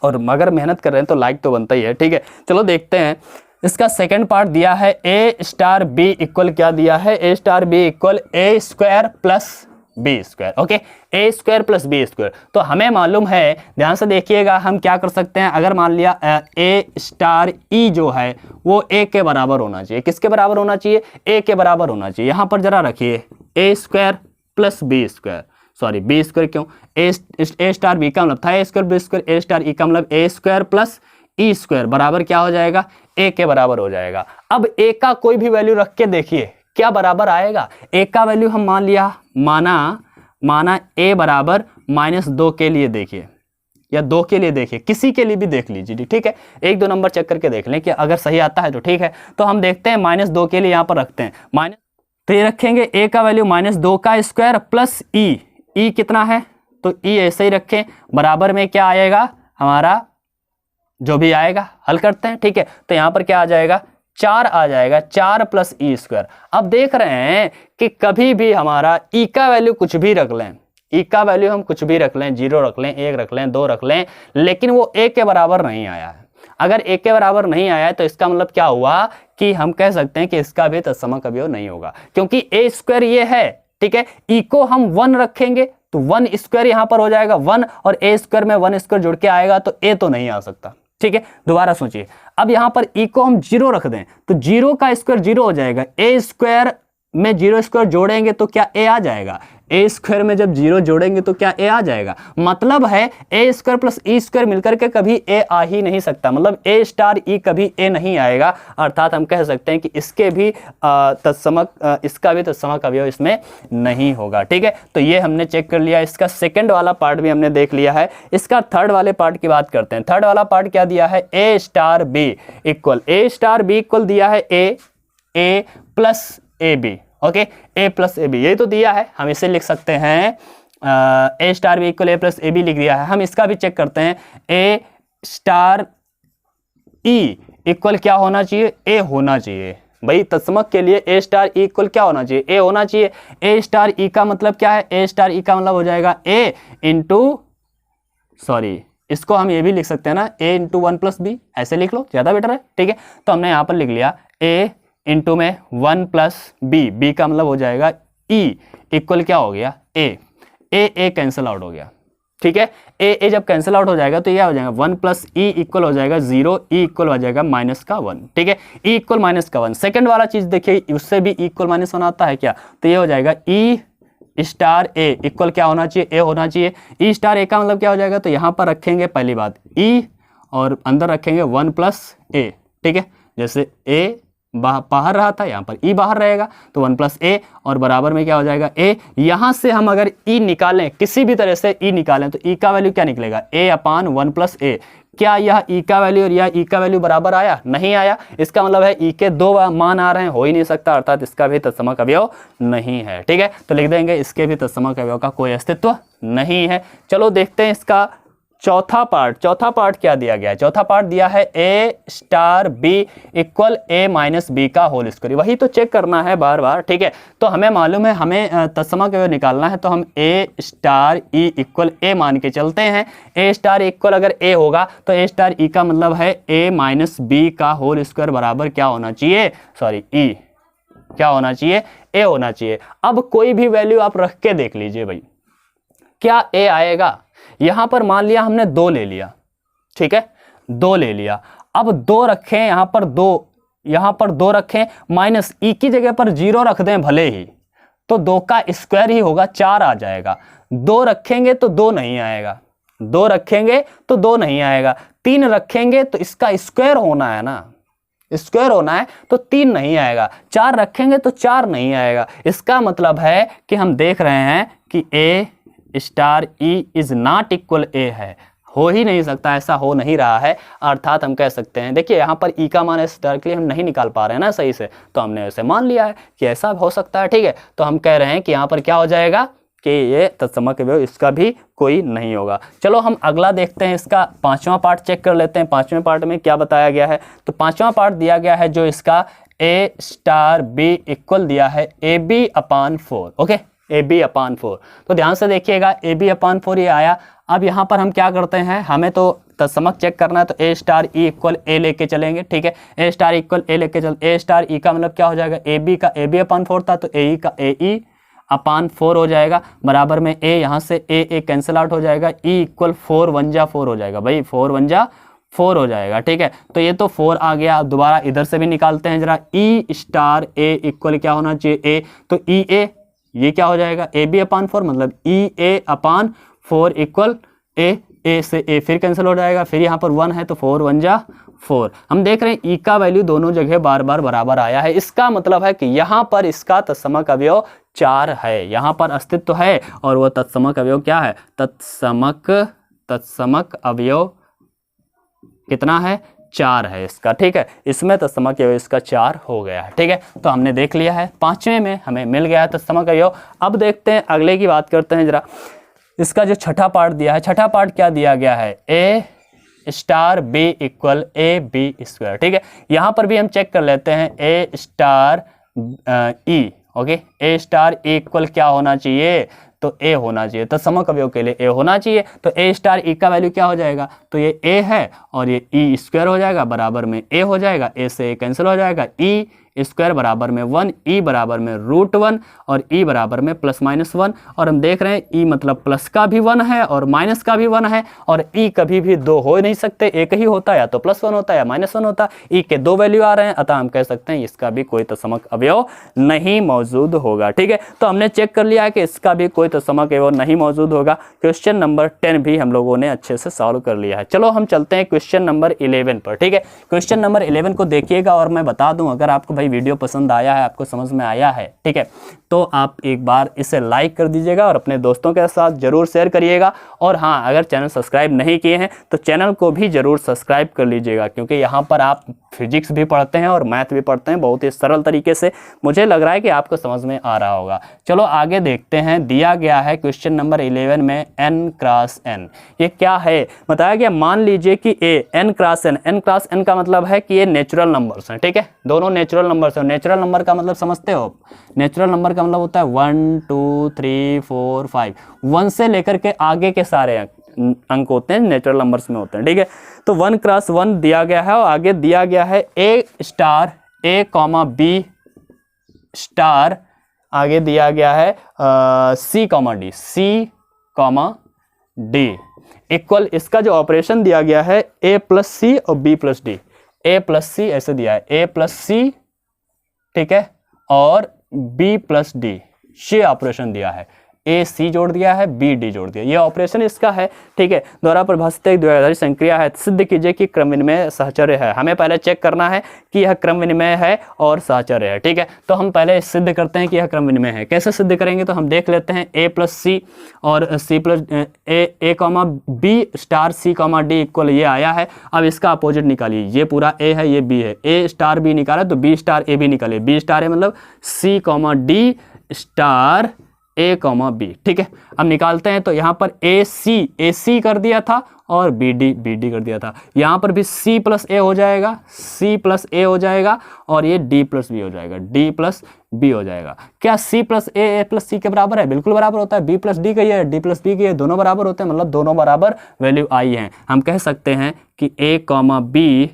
और अगर मेहनत कर रहे हैं तो लाइक तो बनता ही है। ठीक है, चलो देखते हैं। इसका सेकंड पार्ट दिया है ए स्टार बी इक्वल क्या दिया है, A star B equal A square plus B square. Okay, A square plus B square. तो हमें मालूम है, ध्यान से देखिएगा, हम क्या कर सकते हैं, अगर मान लिया ए स्टार ई जो है वो ए के बराबर होना चाहिए। किसके बराबर होना चाहिए, ए के बराबर होना चाहिए। यहां पर जरा रखिए A square plus B square, sorry B square क्यों, ए स्टार बी का मतलब था A square B square, A star E का मतलब A square plus E square बराबर क्या हो जाएगा, ए के बराबर हो जाएगा। अब ए का कोई भी वैल्यू रख के देखिए क्या बराबर आएगा। ए का वैल्यू हम मान लिया, माना ए बराबर -2 के लिए देखिए, या 2 के लिए देखिए, किसी के लिए भी देख लीजिए। ठीक है, 1-2 नंबर चेक करके देख लें कि अगर सही आता है तो ठीक है। तो हम देखते हैं -2 के लिए यहाँ पर रखते हैं तो ये रखेंगे ए का वैल्यू -2 का स्क्वायर प्लस ई कितना है, तो ई ऐसे ही रखें, बराबर में क्या आएगा हमारा, जो भी आएगा हल करते हैं। ठीक है, तो यहां पर क्या आ जाएगा 4 आ जाएगा, 4 प्लस ई स्क्वायर। अब देख रहे हैं कि कभी भी हमारा ई का वैल्यू कुछ भी रख लें, ई का वैल्यू हम कुछ भी रख लें, 0 रख लें, 1 रख लें, 2 रख लें, लेकिन वो ए के बराबर नहीं आया है। अगर ए के बराबर नहीं आया है तो इसका मतलब क्या हुआ कि हम कह सकते हैं कि इसका भी तत्समक अवयव नहीं होगा, क्योंकि ए स्क्वायर ये है। ठीक है, ई को हम 1 रखेंगे तो 1 स्क्वायर यहां पर हो जाएगा 1, और ए स्क्वायर में 1 स्क्वायर जुड़ के आएगा तो ए तो नहीं आ सकता। ठीक है, दोबारा सोचिए, अब यहां पर ई को हम 0 रख दें तो 0 का स्क्वायर 0 हो जाएगा, ए स्क्वायर में 0 स्क्वायर जोड़ेंगे तो क्या ए आ जाएगा, ए स्क्वायर में जब 0 जोड़ेंगे तो क्या ए आ जाएगा। मतलब है A square plus E square मिलकर के कभी ए आ ही नहीं सकता, मतलब ए स्टार ई कभी ए नहीं आएगा, अर्थात हम कह सकते हैं कि इसके भी इसका भी तत्समक अवयव इसमें नहीं होगा। ठीक है, तो ये हमने चेक कर लिया। इसका सेकंड वाला पार्ट भी हमने देख लिया है। इसका थर्ड वाले पार्ट की बात करते हैं। थर्ड वाला पार्ट क्या दिया है, ए स्टार बी इक्वल दिया है A plus A B. Okay, A plus A B यही तो दिया है, हम इसे लिख सकते हैं A star B equal A plus A B लिख दिया है। हम इसका भी चेक करते हैं, ए स्टार ई इक्वल क्या होना चाहिए, ए होना चाहिए। भाई तत्समक के लिए ए स्टार ई इक्वल क्या होना चाहिए, ए होना चाहिए। ए स्टार ई का मतलब क्या है, ए स्टार ई का मतलब हो जाएगा ए इंटू, सॉरी इसको हम ये भी लिख सकते हैं ना, a into one plus B, ऐसे लिख लो, ज़्यादा बेटर है। ठीक है, तो हमने यहाँ पर लिख लिया a इंटू में वन प्लस बी, बी का मतलब हो जाएगा e इक्वल क्या हो गया a कैंसिल आउट हो गया। ठीक है, a जब कैंसिल आउट हो जाएगा तो क्या हो जाएगा, वन प्लस ई इक्वल हो जाएगा 0, ई इक्वल हो जाएगा माइनस का 1। ठीक है, ई इक्वल माइनस का 1। सेकेंड वाला चीज देखिए, उससे भी इक्वल माइनस 1 आता है क्या, तो ये हो जाएगा ई स्टार ए इक्वल क्या होना चाहिए, ए होना चाहिए। ई स्टार ए का मतलब क्या हो जाएगा, तो यहाँ पर रखेंगे पहली बात ई और अंदर रखेंगे वन प्लस ए। ठीक है, जैसे ए बाहर रहा था, यहाँ पर ई बाहर रहेगा, तो वन प्लस ए और बराबर में क्या हो जाएगा ए। यहाँ से हम अगर ई निकालें, किसी भी तरह से ई निकालें, तो ई का वैल्यू क्या निकलेगा, ए अपान वन प्लस ए। क्या यह ई का वैल्यू और यह ई का वैल्यू बराबर आया, नहीं आया। इसका मतलब है ई के दो मान आ रहे हैं, हो ही नहीं सकता, अर्थात इसका भी तत्समक अवयव नहीं है। ठीक है, तो लिख देंगे इसके भी तत्समक अवयव का कोई अस्तित्व नहीं है। चलो देखते हैं इसका चौथा पार्ट। चौथा पार्ट क्या दिया गया है, चौथा पार्ट दिया है A star B equal A minus B का होल स्क्वायर। वही तो चेक करना है बार बार। ठीक है, तो हमें मालूम है, हमें तत्समक अवयव निकालना है, तो हम ए स्टार ई इक्वल ए मान के चलते हैं। ए स्टार इक्वल अगर ए होगा तो ए स्टार ई का मतलब है ए माइनस बी का होल स्क्वायर बराबर क्या होना चाहिए, सॉरी ई क्या होना चाहिए, ए होना चाहिए। अब कोई भी वैल्यू आप रख के देख लीजिए भाई, क्या ए आएगा। यहां पर मान लिया हमने 2 ले लिया, ठीक है, 2 ले लिया। अब 2 रखें यहां पर 2, यहां पर 2 रखें, माइनस ई की जगह पर 0 रख दें भले ही, तो 2 का स्क्वायर ही होगा, 4 आ जाएगा। 2 रखेंगे तो 2 नहीं आएगा, 2 रखेंगे तो 2 नहीं आएगा। 3 रखेंगे तो इसका स्क्वायर होना है ना, स्क्वायर होना है, तो 3 नहीं आएगा। 4 रखेंगे तो 4 नहीं आएगा। इसका मतलब है कि हम देख रहे हैं कि A star E is not equal A है, हो ही नहीं सकता, ऐसा हो नहीं रहा है। अर्थात हम कह सकते हैं, देखिए यहाँ पर ई का मान इस डायरेक्टली हम नहीं निकाल पा रहे हैं ना सही से, तो हमने ऐसे मान लिया है कि ऐसा हो सकता है। ठीक है, तो हम कह रहे हैं कि यहाँ पर क्या हो जाएगा कि ये तत्समक अवयव इसका भी कोई नहीं होगा। चलो हम अगला देखते हैं, इसका 5वां पार्ट चेक कर लेते हैं। 5वें पार्ट में क्या बताया गया है, तो 5वां पार्ट दिया गया है जो इसका ए स्टार बी इक्वल दिया है A B upon 4। Okay, A B upon 4, तो ध्यान से देखिएगा ए बी अपान 4 ये आया। अब यहाँ पर हम क्या करते हैं, हमें तो तत्समक चेक करना है, तो ए स्टार ई इक्वल ए लेके चलेंगे। ठीक है, ए स्टार इक्वल ए लेके चल, ए स्टार ई का मतलब क्या हो जाएगा, ए बी का ए बी अपान 4 था, तो ए ई का ए ई अपान 4 हो जाएगा, बराबर में ए, यहाँ से ए कैंसिल आउट हो जाएगा, ई इक्वल 4 1 जा 4 हो जाएगा भाई, 4 1 जा 4 हो जाएगा। ठीक है, तो ये तो 4 आ गया। अब दोबारा इधर से भी निकालते हैं जरा, ई स्टार ए इक्वल क्या होना चाहिए ए, तो ई ए ये क्या हो जाएगा, ए बी अपान 4 मतलब ई ए अपान 4 इक्वल ए, ए से ए फिर कैंसिल हो जाएगा, फिर यहाँ पर 1 है तो 4 1 जा 4। हम देख रहे हैं ई का वैल्यू दोनों जगह बार बार बराबर आया है। इसका मतलब है कि यहाँ पर इसका तत्समक अवयव 4 है, यहाँ पर अस्तित्व है, और वह तत्समक अवयव क्या है, तत्समक अवयव कितना है, 4 है इसका। ठीक है, इसमें तत्समक अवयव इसका 4 हो गया है। ठीक है, तो हमने देख लिया है, 5वें में हमें मिल गया है तत्समक अवयव। अब देखते हैं अगले की बात करते हैं जरा, इसका जो छठा पार्ट दिया है, छठा पार्ट क्या दिया गया है, A star B equal A B square. ठीक है, यहाँ पर भी हम चेक कर लेते हैं, A star E, okay, A star E equal क्या होना चाहिए, तो ए होना चाहिए, तो तत्समक अवयव के लिए ए होना चाहिए। तो ए स्टार ई का वैल्यू क्या हो जाएगा, तो ये ए है और ये ई स्क्वायर हो जाएगा, बराबर में ए हो जाएगा, ए से ए कैंसिल हो जाएगा, ई स्क्वायर बराबर में 1, ई बराबर में √1 और ई बराबर में प्लस माइनस 1। और हम देख रहे हैं ई मतलब प्लस का भी 1 है और माइनस का भी 1 है, और ई कभी भी 2 हो नहीं सकते, एक ही होता है, या तो +1 होता है या -1 होता है। ई के 2 वैल्यू आ रहे हैं, अतः हम कह सकते हैं इसका भी कोई तत्समक अवयव नहीं मौजूद होगा। ठीक है, तो हमने चेक कर लिया है कि इसका भी कोई तत्समक अवयव नहीं मौजूद होगा। क्वेश्चन नंबर 10 भी हम लोगों ने अच्छे से सॉल्व कर लिया है। चलो हम चलते हैं क्वेश्चन नंबर 11 पर। ठीक है, क्वेश्चन नंबर 11 को देखिएगा, और मैं बता दूं, अगर आपको भाई वीडियो पसंद आया है, आपको समझ में आया है, ठीक है, तो आप एक बार इसे लाइक कर दीजिएगा और अपने दोस्तों के साथ जरूर शेयर करिएगा। और हाँ, अगर चैनल सब्सक्राइब नहीं किए हैं तो चैनल को भी जरूर सब्सक्राइब कर लीजिएगा, क्योंकि यहाँ पर आप फिजिक्स भी पढ़ते हैं और मैथ भी पढ़ते हैं बहुत ही सरल तरीके से। मुझे लग रहा है कि आपको समझ में आ रहा होगा। चलो आगे देखते हैं, दिया गया है क्वेश्चन नंबर 11 में n क्रॉस n। ये क्या है, बताया गया, मान लीजिए कि a n क्रॉस n का मतलब है कि ये नेचुरल नंबर्स हैं। ठीक है, दोनों नेचुरल नंबर्स हैं। नेचुरल नंबर का मतलब समझते हो, नेचुरल नंबर का मतलब होता है 1 2 3 4 5, 1 से लेकर के आगे के सारे अंक, अंक होते हैं, नेचुरल नंबर्स में होते हैं, ठीक है। तो 1 क्रॉस 1 दिया गया है और आगे दिया गया है A star A comma B star, आगे दिया गया है सी कॉमा डी इक्वल, इसका जो ऑपरेशन दिया गया है ए प्लस सी और बी प्लस डी, ए प्लस सी ऐसे दिया है, ए प्लस सी, ठीक है, और बी प्लस डी, ये ऑपरेशन दिया है, ए सी जोड़ दिया है, बी डी जोड़ दिया, ये ऑपरेशन इसका है, ठीक है। द्वारा परिभाषित एक द्वैधारी संक्रिया है, सिद्ध कीजिए कि क्रम विनिमय सहचर्य है। हमें पहले चेक करना है कि यह क्रम विनिमय है और सहचर्य है, ठीक है। तो हम पहले सिद्ध करते हैं कि यह क्रम विनिमय है। कैसे सिद्ध करेंगे, तो हम देख लेते हैं ए प्लस सी और सी प्लस ए comma B star C comma D equal ये आया है। अब इसका अपोजिट निकालिए, ये पूरा ए है, ये बी है, ए स्टार बी निकाला तो बी स्टार ए बी निकालिए, बी स्टार है मतलब सी कॉमा डी स्टार ए कॉमा बी, ठीक है। अब निकालते हैं तो यहाँ पर ए सी कर दिया था और बी डी कर दिया था, यहाँ पर भी सी प्लस ए हो जाएगा, सी प्लस ए हो जाएगा और ये डी प्लस बी हो जाएगा, डी प्लस बी हो जाएगा। क्या सी प्लस ए प्लस सी के बराबर है? बिल्कुल बराबर होता है। बी प्लस डी का है, डी प्लस बी की है, दोनों बराबर होते हैं, मतलब दोनों बराबर वैल्यू आई हैं। हम कह सकते हैं कि ए comma B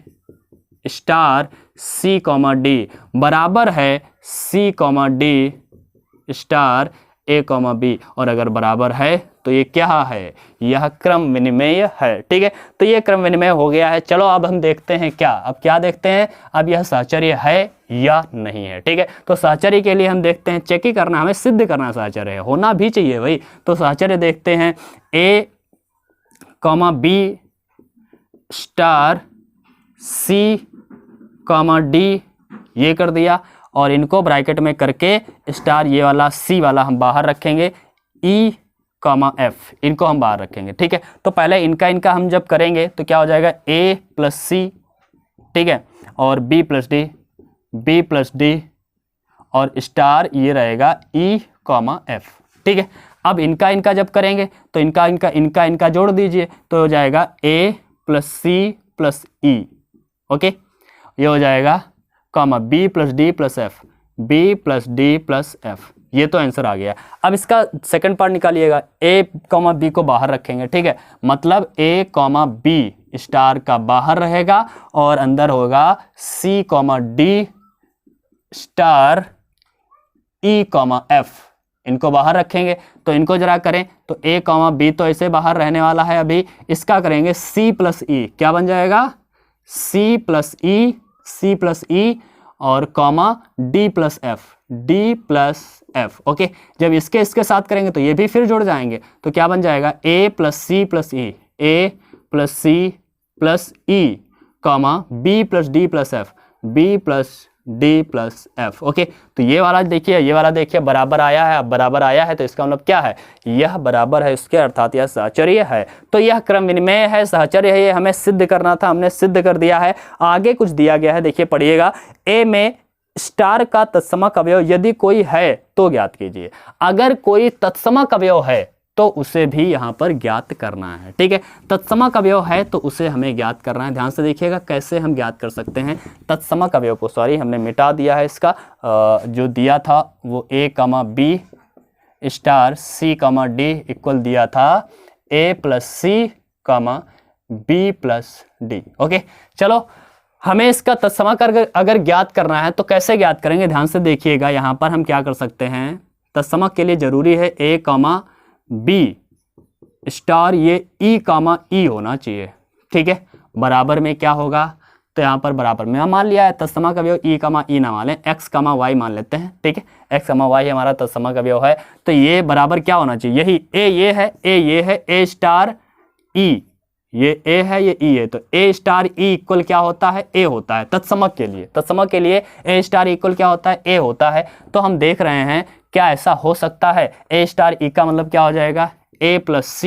star C comma D बराबर है सी कॉमा डी स्टार ए कॉमा बी, और अगर बराबर है तो ये क्या है, यह क्रम विनिमय है, ठीक है। तो ये क्रम विनिमय हो गया है। चलो अब हम देखते हैं अब क्या देखते हैं, अब यह सहचर्य है या नहीं है, ठीक है। तो सहचर्य के लिए हम देखते हैं, चेक ही करना, हमें सिद्ध करना सहचर्य है, होना भी चाहिए भाई। तो सहचर्य देखते हैं, ए comma B star C comma D ये कर दिया, और इनको ब्रैकेट में करके स्टार ये वाला सी वाला हम बाहर रखेंगे, ई कॉमा एफ इनको हम बाहर रखेंगे, ठीक है। तो पहले इनका हम जब करेंगे तो क्या हो जाएगा, ए प्लस सी, ठीक है, और बी प्लस डी और स्टार ये रहेगा ई कॉमा एफ, ठीक है। अब इनका जब करेंगे तो इनका जोड़ दीजिए तो हो जाएगा A plus C plus E, okay, ये हो जाएगा comma B plus D plus F, B plus D plus F, ये तो आंसर आ गया। अब इसका सेकंड पार्ट निकालिएगा, ए कॉमा बी को बाहर रखेंगे, ठीक है, मतलब ए कॉमा बी स्टार का बाहर रहेगा और अंदर होगा सी कॉमा डी स्टार ई कॉमा एफ, इनको बाहर रखेंगे। तो इनको जरा करें तो ए कॉमा बी तो ऐसे बाहर रहने वाला है, अभी इसका करेंगे सी प्लस ई, क्या बन जाएगा, सी प्लस ई और comma D plus F, okay. जब इसके साथ करेंगे तो ये भी फिर जुड़ जाएंगे, तो क्या बन जाएगा, A plus C plus E comma B plus D plus F, okay. तो ये वाला देखिए बराबर आया है। अब बराबर आया है तो इसका मतलब क्या है, यह बराबर है इसके, अर्थात यह सहचर्य है। तो यह क्रम विनिमय है, सहचर्य है, ये हमें सिद्ध करना था, हमने सिद्ध कर दिया है। आगे कुछ दिया गया है, देखिए पढ़िएगा, ए में स्टार का तत्समक अवयव यदि कोई है तो ज्ञात कीजिए। अगर कोई तत्समक अवयव है तो उसे भी यहाँ पर ज्ञात करना है, ठीक है। तत्समक अवयव है तो उसे हमें ज्ञात करना है। ध्यान से देखिएगा कैसे हम ज्ञात कर सकते हैं तत्समक अवयव को, सॉरी हमने मिटा दिया है इसका, जो दिया था वो A comma B star C comma D equal दिया था A plus C comma B plus D, okay. चलो हमें इसका तत्समक अगर ज्ञात करना है तो कैसे ज्ञात करेंगे, ध्यान से देखिएगा। यहाँ पर हम क्या कर सकते हैं, तत्समक के लिए जरूरी है ए कॉमा बी स्टार ये ई कामा ई होना चाहिए, ठीक है। बराबर में क्या होगा, तो यहाँ पर बराबर में मान लिया है तत्समक अवयव ई कामा ई ना मान लें, एक्स कामा वाई मान लेते हैं, ठीक है। एक्स कामा वाई हमारा तत्समक अवयव है, तो ये बराबर क्या होना चाहिए, यही ए ये है ए स्टार ई, ये ए है ये ई है, तो ए स्टार ई इक्वल क्या होता है, ए होता है तत्समक के लिए ए स्टार इक्वल क्या होता है, ए होता है। तो हम देख रहे हैं क्या ऐसा हो सकता है, ए स्टार ई का मतलब क्या हो जाएगा, ए प्लस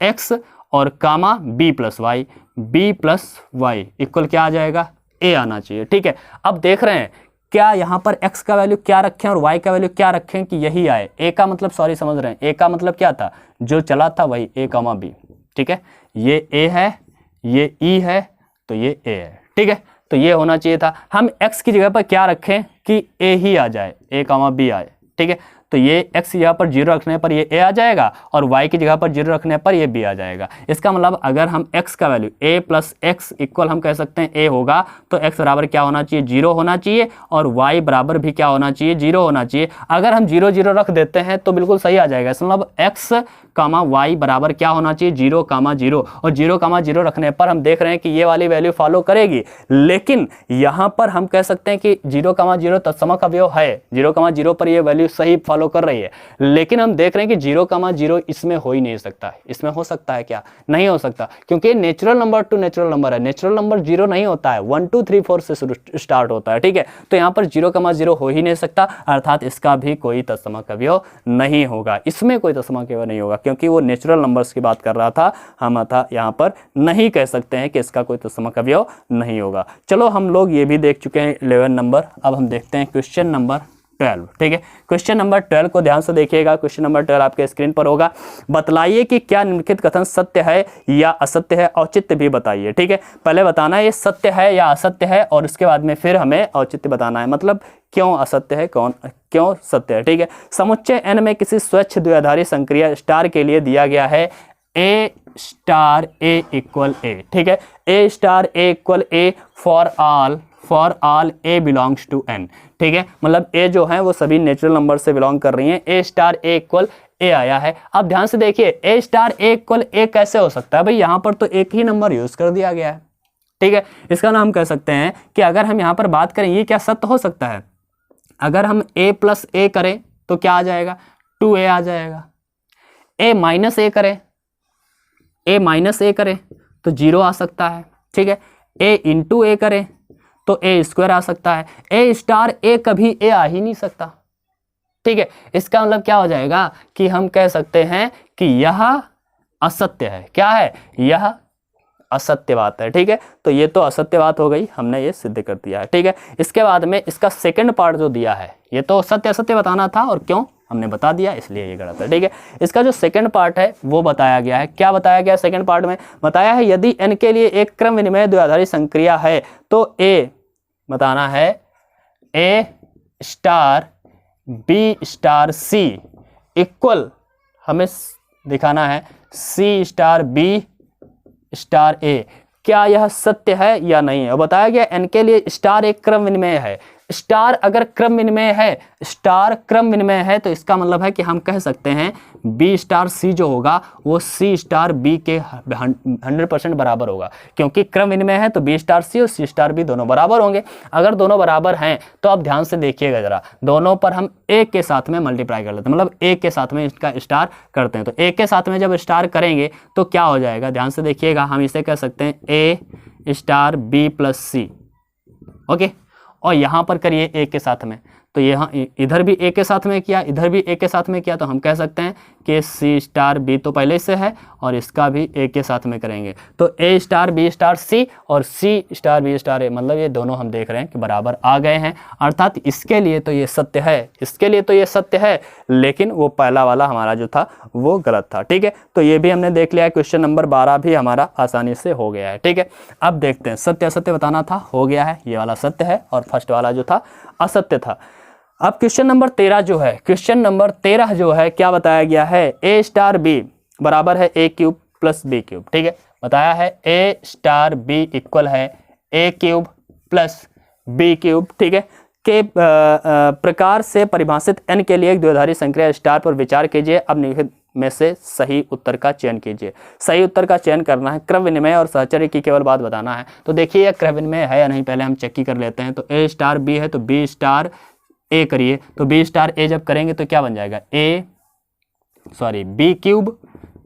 एक्स और कामा बी प्लस वाई इक्वल क्या आ जाएगा, ए आना चाहिए, ठीक है। अब देख रहे हैं क्या यहाँ पर x का वैल्यू क्या रखें और y का वैल्यू क्या रखें कि यही आए। a का मतलब सॉरी समझ रहे हैं, a का मतलब क्या था, जो चला था वही a कामा b, ठीक है। ये a है, ये e है, तो ये a है, ठीक है। तो ये होना चाहिए था। हम x की जगह पर क्या रखें कि a ही आ जाए, a कामा b आए, ठीक है। तो ये x की जगह पर 0 रखने पर ये a आ जाएगा और y की जगह पर 0 रखने पर ये b आ जाएगा। इसका मतलब अगर हम x का value a plus x equal हम कह सकते हैं a होगा तो x बराबर क्या होना चाहिए, 0 होना चाहिए और y बराबर भी क्या होना चाहिए, 0 होना चाहिए। अगर हम 0 0 रख देते हैं तो बिल्कुल सही आ जाएगा। इसका मतलब x कामा y बराबर क्या होना चाहिए, 0 कामा 0, और 0 कामा 0 रखने पर हम देख रहे हैं कि ये वाली वैल्यू फॉलो करेगी। लेकिन यहाँ पर हम कह सकते हैं कि 0 कामा 0 तत्समक अवयव है, 0 कामा 0 पर ये वैल्यू सही फॉलो कर रही है। लेकिन हम देख रहे हैं कि 0 कामा 0 इसमें हो ही नहीं सकता। इसमें हो सकता है क्या, नहीं हो सकता, क्योंकि natural number two natural number है। नेचुरल नंबर 0 नहीं होता है, 1 2 3 4 से स्टार्ट होता है, ठीक है। तो यहाँ पर 0 कामा 0 हो ही नहीं सकता, अर्थात इसका भी कोई तत्समक अवयव नहीं होगा, इसमें कोई तत्समक अवयव नहीं होगा, क्योंकि वो नेचुरल नंबर्स की बात कर रहा था। हम था यहाँ पर नहीं कह सकते हैं कि इसका कोई तत्समक अवयव नहीं होगा। चलो हम लोग ये भी देख चुके हैं 11 नंबर। अब हम देखते हैं क्वेश्चन नंबर 12, ठीक है। क्वेश्चन नंबर 12 को ध्यान से देखिएगा। क्वेश्चन नंबर 12 आपके स्क्रीन पर होगा। बतलाइए कि क्या निम्नलिखित कथन सत्य है या असत्य है, औचित्य भी बताइए, ठीक है। पहले बताना है ये सत्य है या असत्य है और उसके बाद में फिर हमें औचित्य बताना है, मतलब क्यों असत्य है, क्यों सत्य है, ठीक है। समुच्चय n में किसी स्वच्छ द्विआधारी संक्रिया स्टार के लिए दिया गया है a star a equal a, ठीक है। a star a equal a for all a belongs to n, ठीक है। मतलब a जो है वो सभी नेचुरल नंबर से बिलोंग कर रही हैं। a star a equal a आया है। अब ध्यान से देखिए a star a equal a कैसे हो सकता है भाई, यहाँ पर तो एक ही नंबर यूज कर दिया गया है, ठीक है। इसका नाम कह सकते हैं कि अगर हम यहाँ पर बात करें ये क्या सत्य हो सकता है। अगर हम a प्लस a करें तो क्या आ जाएगा, 2a आ जाएगा। a माइनस a करें, a माइनस a करें तो 0 आ सकता है, ठीक है। a इंटू a करें तो a स्क्वायर आ सकता है। a स्टार a कभी a आ ही नहीं सकता, ठीक है। इसका मतलब क्या हो जाएगा कि हम कह सकते हैं कि यह असत्य है। क्या है, यह असत्य बात है, ठीक है। तो ये तो असत्य बात हो गई, हमने ये सिद्ध कर दिया है, ठीक है। इसके बाद में इसका सेकंड पार्ट जो दिया है, ये तो सत्य असत्य बताना था और क्यों हमने बता दिया, इसलिए ये गलत है, ठीक है। इसका जो सेकंड पार्ट है वो बताया गया है। क्या बताया गया सेकंड पार्ट में, बताया है यदि n के लिए एक क्रम विनिमय द्विआधारी संक्रिया है तो a बताना है a star b star c equal, हमें दिखाना है c star b star a। क्या यह सत्य है या नहीं है। बताया गया n के लिए स्टार एक क्रम विनिमय है। स्टार अगर क्रम विनिमय है, स्टार क्रम विनिमय है तो इसका मतलब है कि हम कह सकते हैं b स्टार c जो होगा वो c स्टार b के 100% बराबर होगा, क्योंकि क्रम विनिमय है तो b स्टार c और c स्टार b दोनों बराबर होंगे। अगर दोनों बराबर हैं तो अब ध्यान से देखिएगा जरा, दोनों पर हम a के साथ में मल्टीप्लाई कर लेते हैं, मतलब a के साथ में इसका स्टार करते हैं। तो a के साथ में जब स्टार करेंगे तो क्या हो जाएगा, ध्यान से देखिएगा, हम इसे कह सकते हैं a star b plus c, okay. और यहाँ पर करिए a के साथ में, तो यहाँ इधर भी a के साथ में किया, इधर भी a के साथ में किया, तो हम कह सकते हैं कि c स्टार b तो पहले से है और इसका भी a के साथ में करेंगे तो a star b star c और c star b star a, मतलब ये दोनों हम देख रहे हैं कि बराबर आ गए हैं। अर्थात इसके लिए तो ये सत्य है, इसके लिए तो ये सत्य है, लेकिन वो पहला वाला हमारा जो था वो गलत था, ठीक है। तो ये भी हमने देख लिया है। क्वेश्चन नंबर 12 भी हमारा आसानी से हो गया है, ठीक है। अब देखते हैं, सत्य असत्य बताना था, हो गया है, ये वाला सत्य है और फर्स्ट वाला जो था असत्य था। अब क्वेश्चन नंबर 13 जो है, क्वेश्चन नंबर 13 जो है क्या बताया गया है, a स्टार b बराबर है a cube plus b cube, ठीक है। बताया है a स्टार b इक्वल है a cube plus b cube, ठीक है, के प्रकार से परिभाषित n के लिए एक द्विआधारी संक्रिया स्टार पर विचार कीजिए। अब निम्नलिखित में से सही उत्तर का चयन कीजिए। सही उत्तर का चयन करना है, क्रम विनिमय और सहचर्य की केवल बात बताना है। तो देखिए यह क्रम विनिमय है या नहीं, पहले हम चेक ही कर लेते हैं। तो a स्टार b है तो b स्टार a करिए, तो b स्टार a जब करेंगे तो क्या बन जाएगा,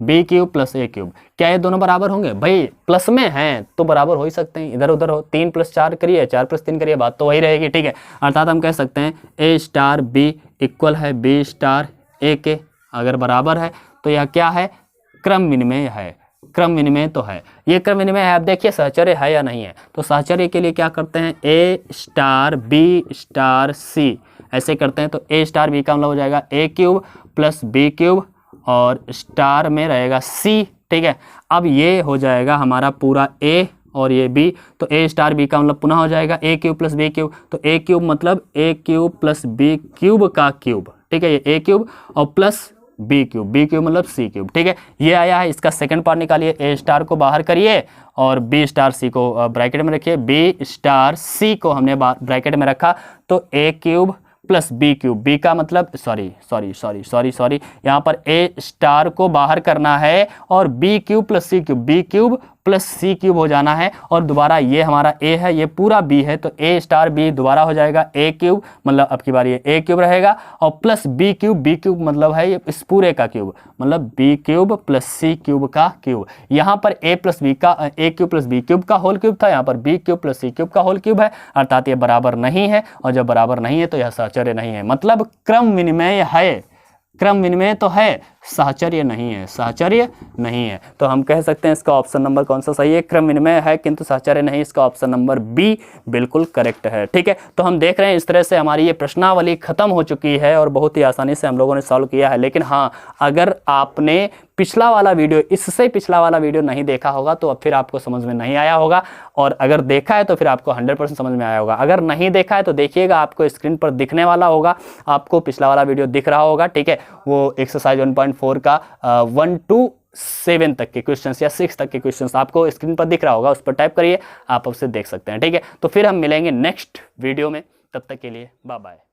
b cube plus a cube. क्या ये दोनों बराबर होंगे भाई, प्लस में हैं तो बराबर हो ही सकते हैं, इधर उधर हो, 3 प्लस 4 करिए, 4 प्लस 3 करिए, बात तो वही रहेगी, ठीक है। अर्थात हम कह सकते हैं a स्टार b इक्वल है b स्टार a के, अगर बराबर है तो यह क्या है, क्रम विनिमय है, क्रम विनिमय तो है, ये क्रम विनिमय है। अब देखिए सहचर्य है या नहीं है, तो सहचर्य के लिए क्या करते हैं, a star b star c ऐसे करते हैं। तो a स्टार b का मतलब हो जाएगा a cube plus b cube और स्टार में रहेगा c, ठीक है। अब ये हो जाएगा हमारा पूरा a और ये b, तो a स्टार b का मतलब पुनः हो जाएगा a cube plus b cube, तो a क्यूब मतलब a cube plus b cube का क्यूब, ठीक है, ये ए क्यूब और प्लस बी क्यूब मतलब सी क्यूब, ठीक है। ये आया है, इसका सेकंड पार्ट निकालिए, ए स्टार को बाहर करिए और बी स्टार सी को ब्रैकेट में रखिए, बी स्टार सी को हमने ब्रैकेट में रखा, तो A cube plus B cube, B का मतलब सॉरी यहाँ पर ए स्टार को बाहर करना है और बी क्यूब प्लस सी क्यूब, बी क्यूब प्लस सी क्यूब हो जाना है, और दोबारा ये हमारा ए है, ये पूरा बी है, तो ए स्टार बी दोबारा हो जाएगा ए क्यूब, मतलब अब की बार ये ए क्यूब रहेगा, और प्लस बी क्यूब मतलब है ये इस पूरे का क्यूब, मतलब बी क्यूब प्लस सी क्यूब का क्यूब। यहाँ पर ए क्यूब प्लस बी क्यूब का होल क्यूब था, यहाँ पर बी क्यूब प्लस सी क्यूब का होल क्यूब है, अर्थात ये बराबर नहीं है, और जब बराबर नहीं है तो यह सहचर्य नहीं है, मतलब क्रम विनिमय है, क्रम विनिमय तो है, सहचर्य नहीं है, सहचर्य नहीं है। तो हम कह सकते हैं इसका ऑप्शन नंबर कौन सा सही है, क्रम विनिमय है किंतु सहचर्य नहीं, इसका ऑप्शन नंबर बी बिल्कुल करेक्ट है, ठीक है। तो हम देख रहे हैं इस तरह से हमारी ये प्रश्नावली खत्म हो चुकी है और बहुत ही आसानी से हम लोगों ने सॉल्व किया है। लेकिन हाँ, अगर आपने पिछला वाला वीडियो, इससे पिछला वाला वीडियो नहीं देखा होगा तो अब फिर आपको समझ में नहीं आया होगा, और अगर देखा है तो फिर आपको 100% समझ में आया होगा। अगर नहीं देखा है तो देखिएगा, आपको स्क्रीन पर दिखने वाला होगा, आपको पिछला वाला वीडियो दिख रहा होगा, ठीक है। वो एक्सरसाइज 1.4 का 1 to 7 तक के क्वेश्चंस या 6 तक के क्वेश्चंस आपको स्क्रीन पर दिख रहा होगा, उस पर टाइप करिए, आप उससे देख सकते हैं, ठीक है। तो फिर हम मिलेंगे नेक्स्ट वीडियो में, तब तक के लिए बाय बाय।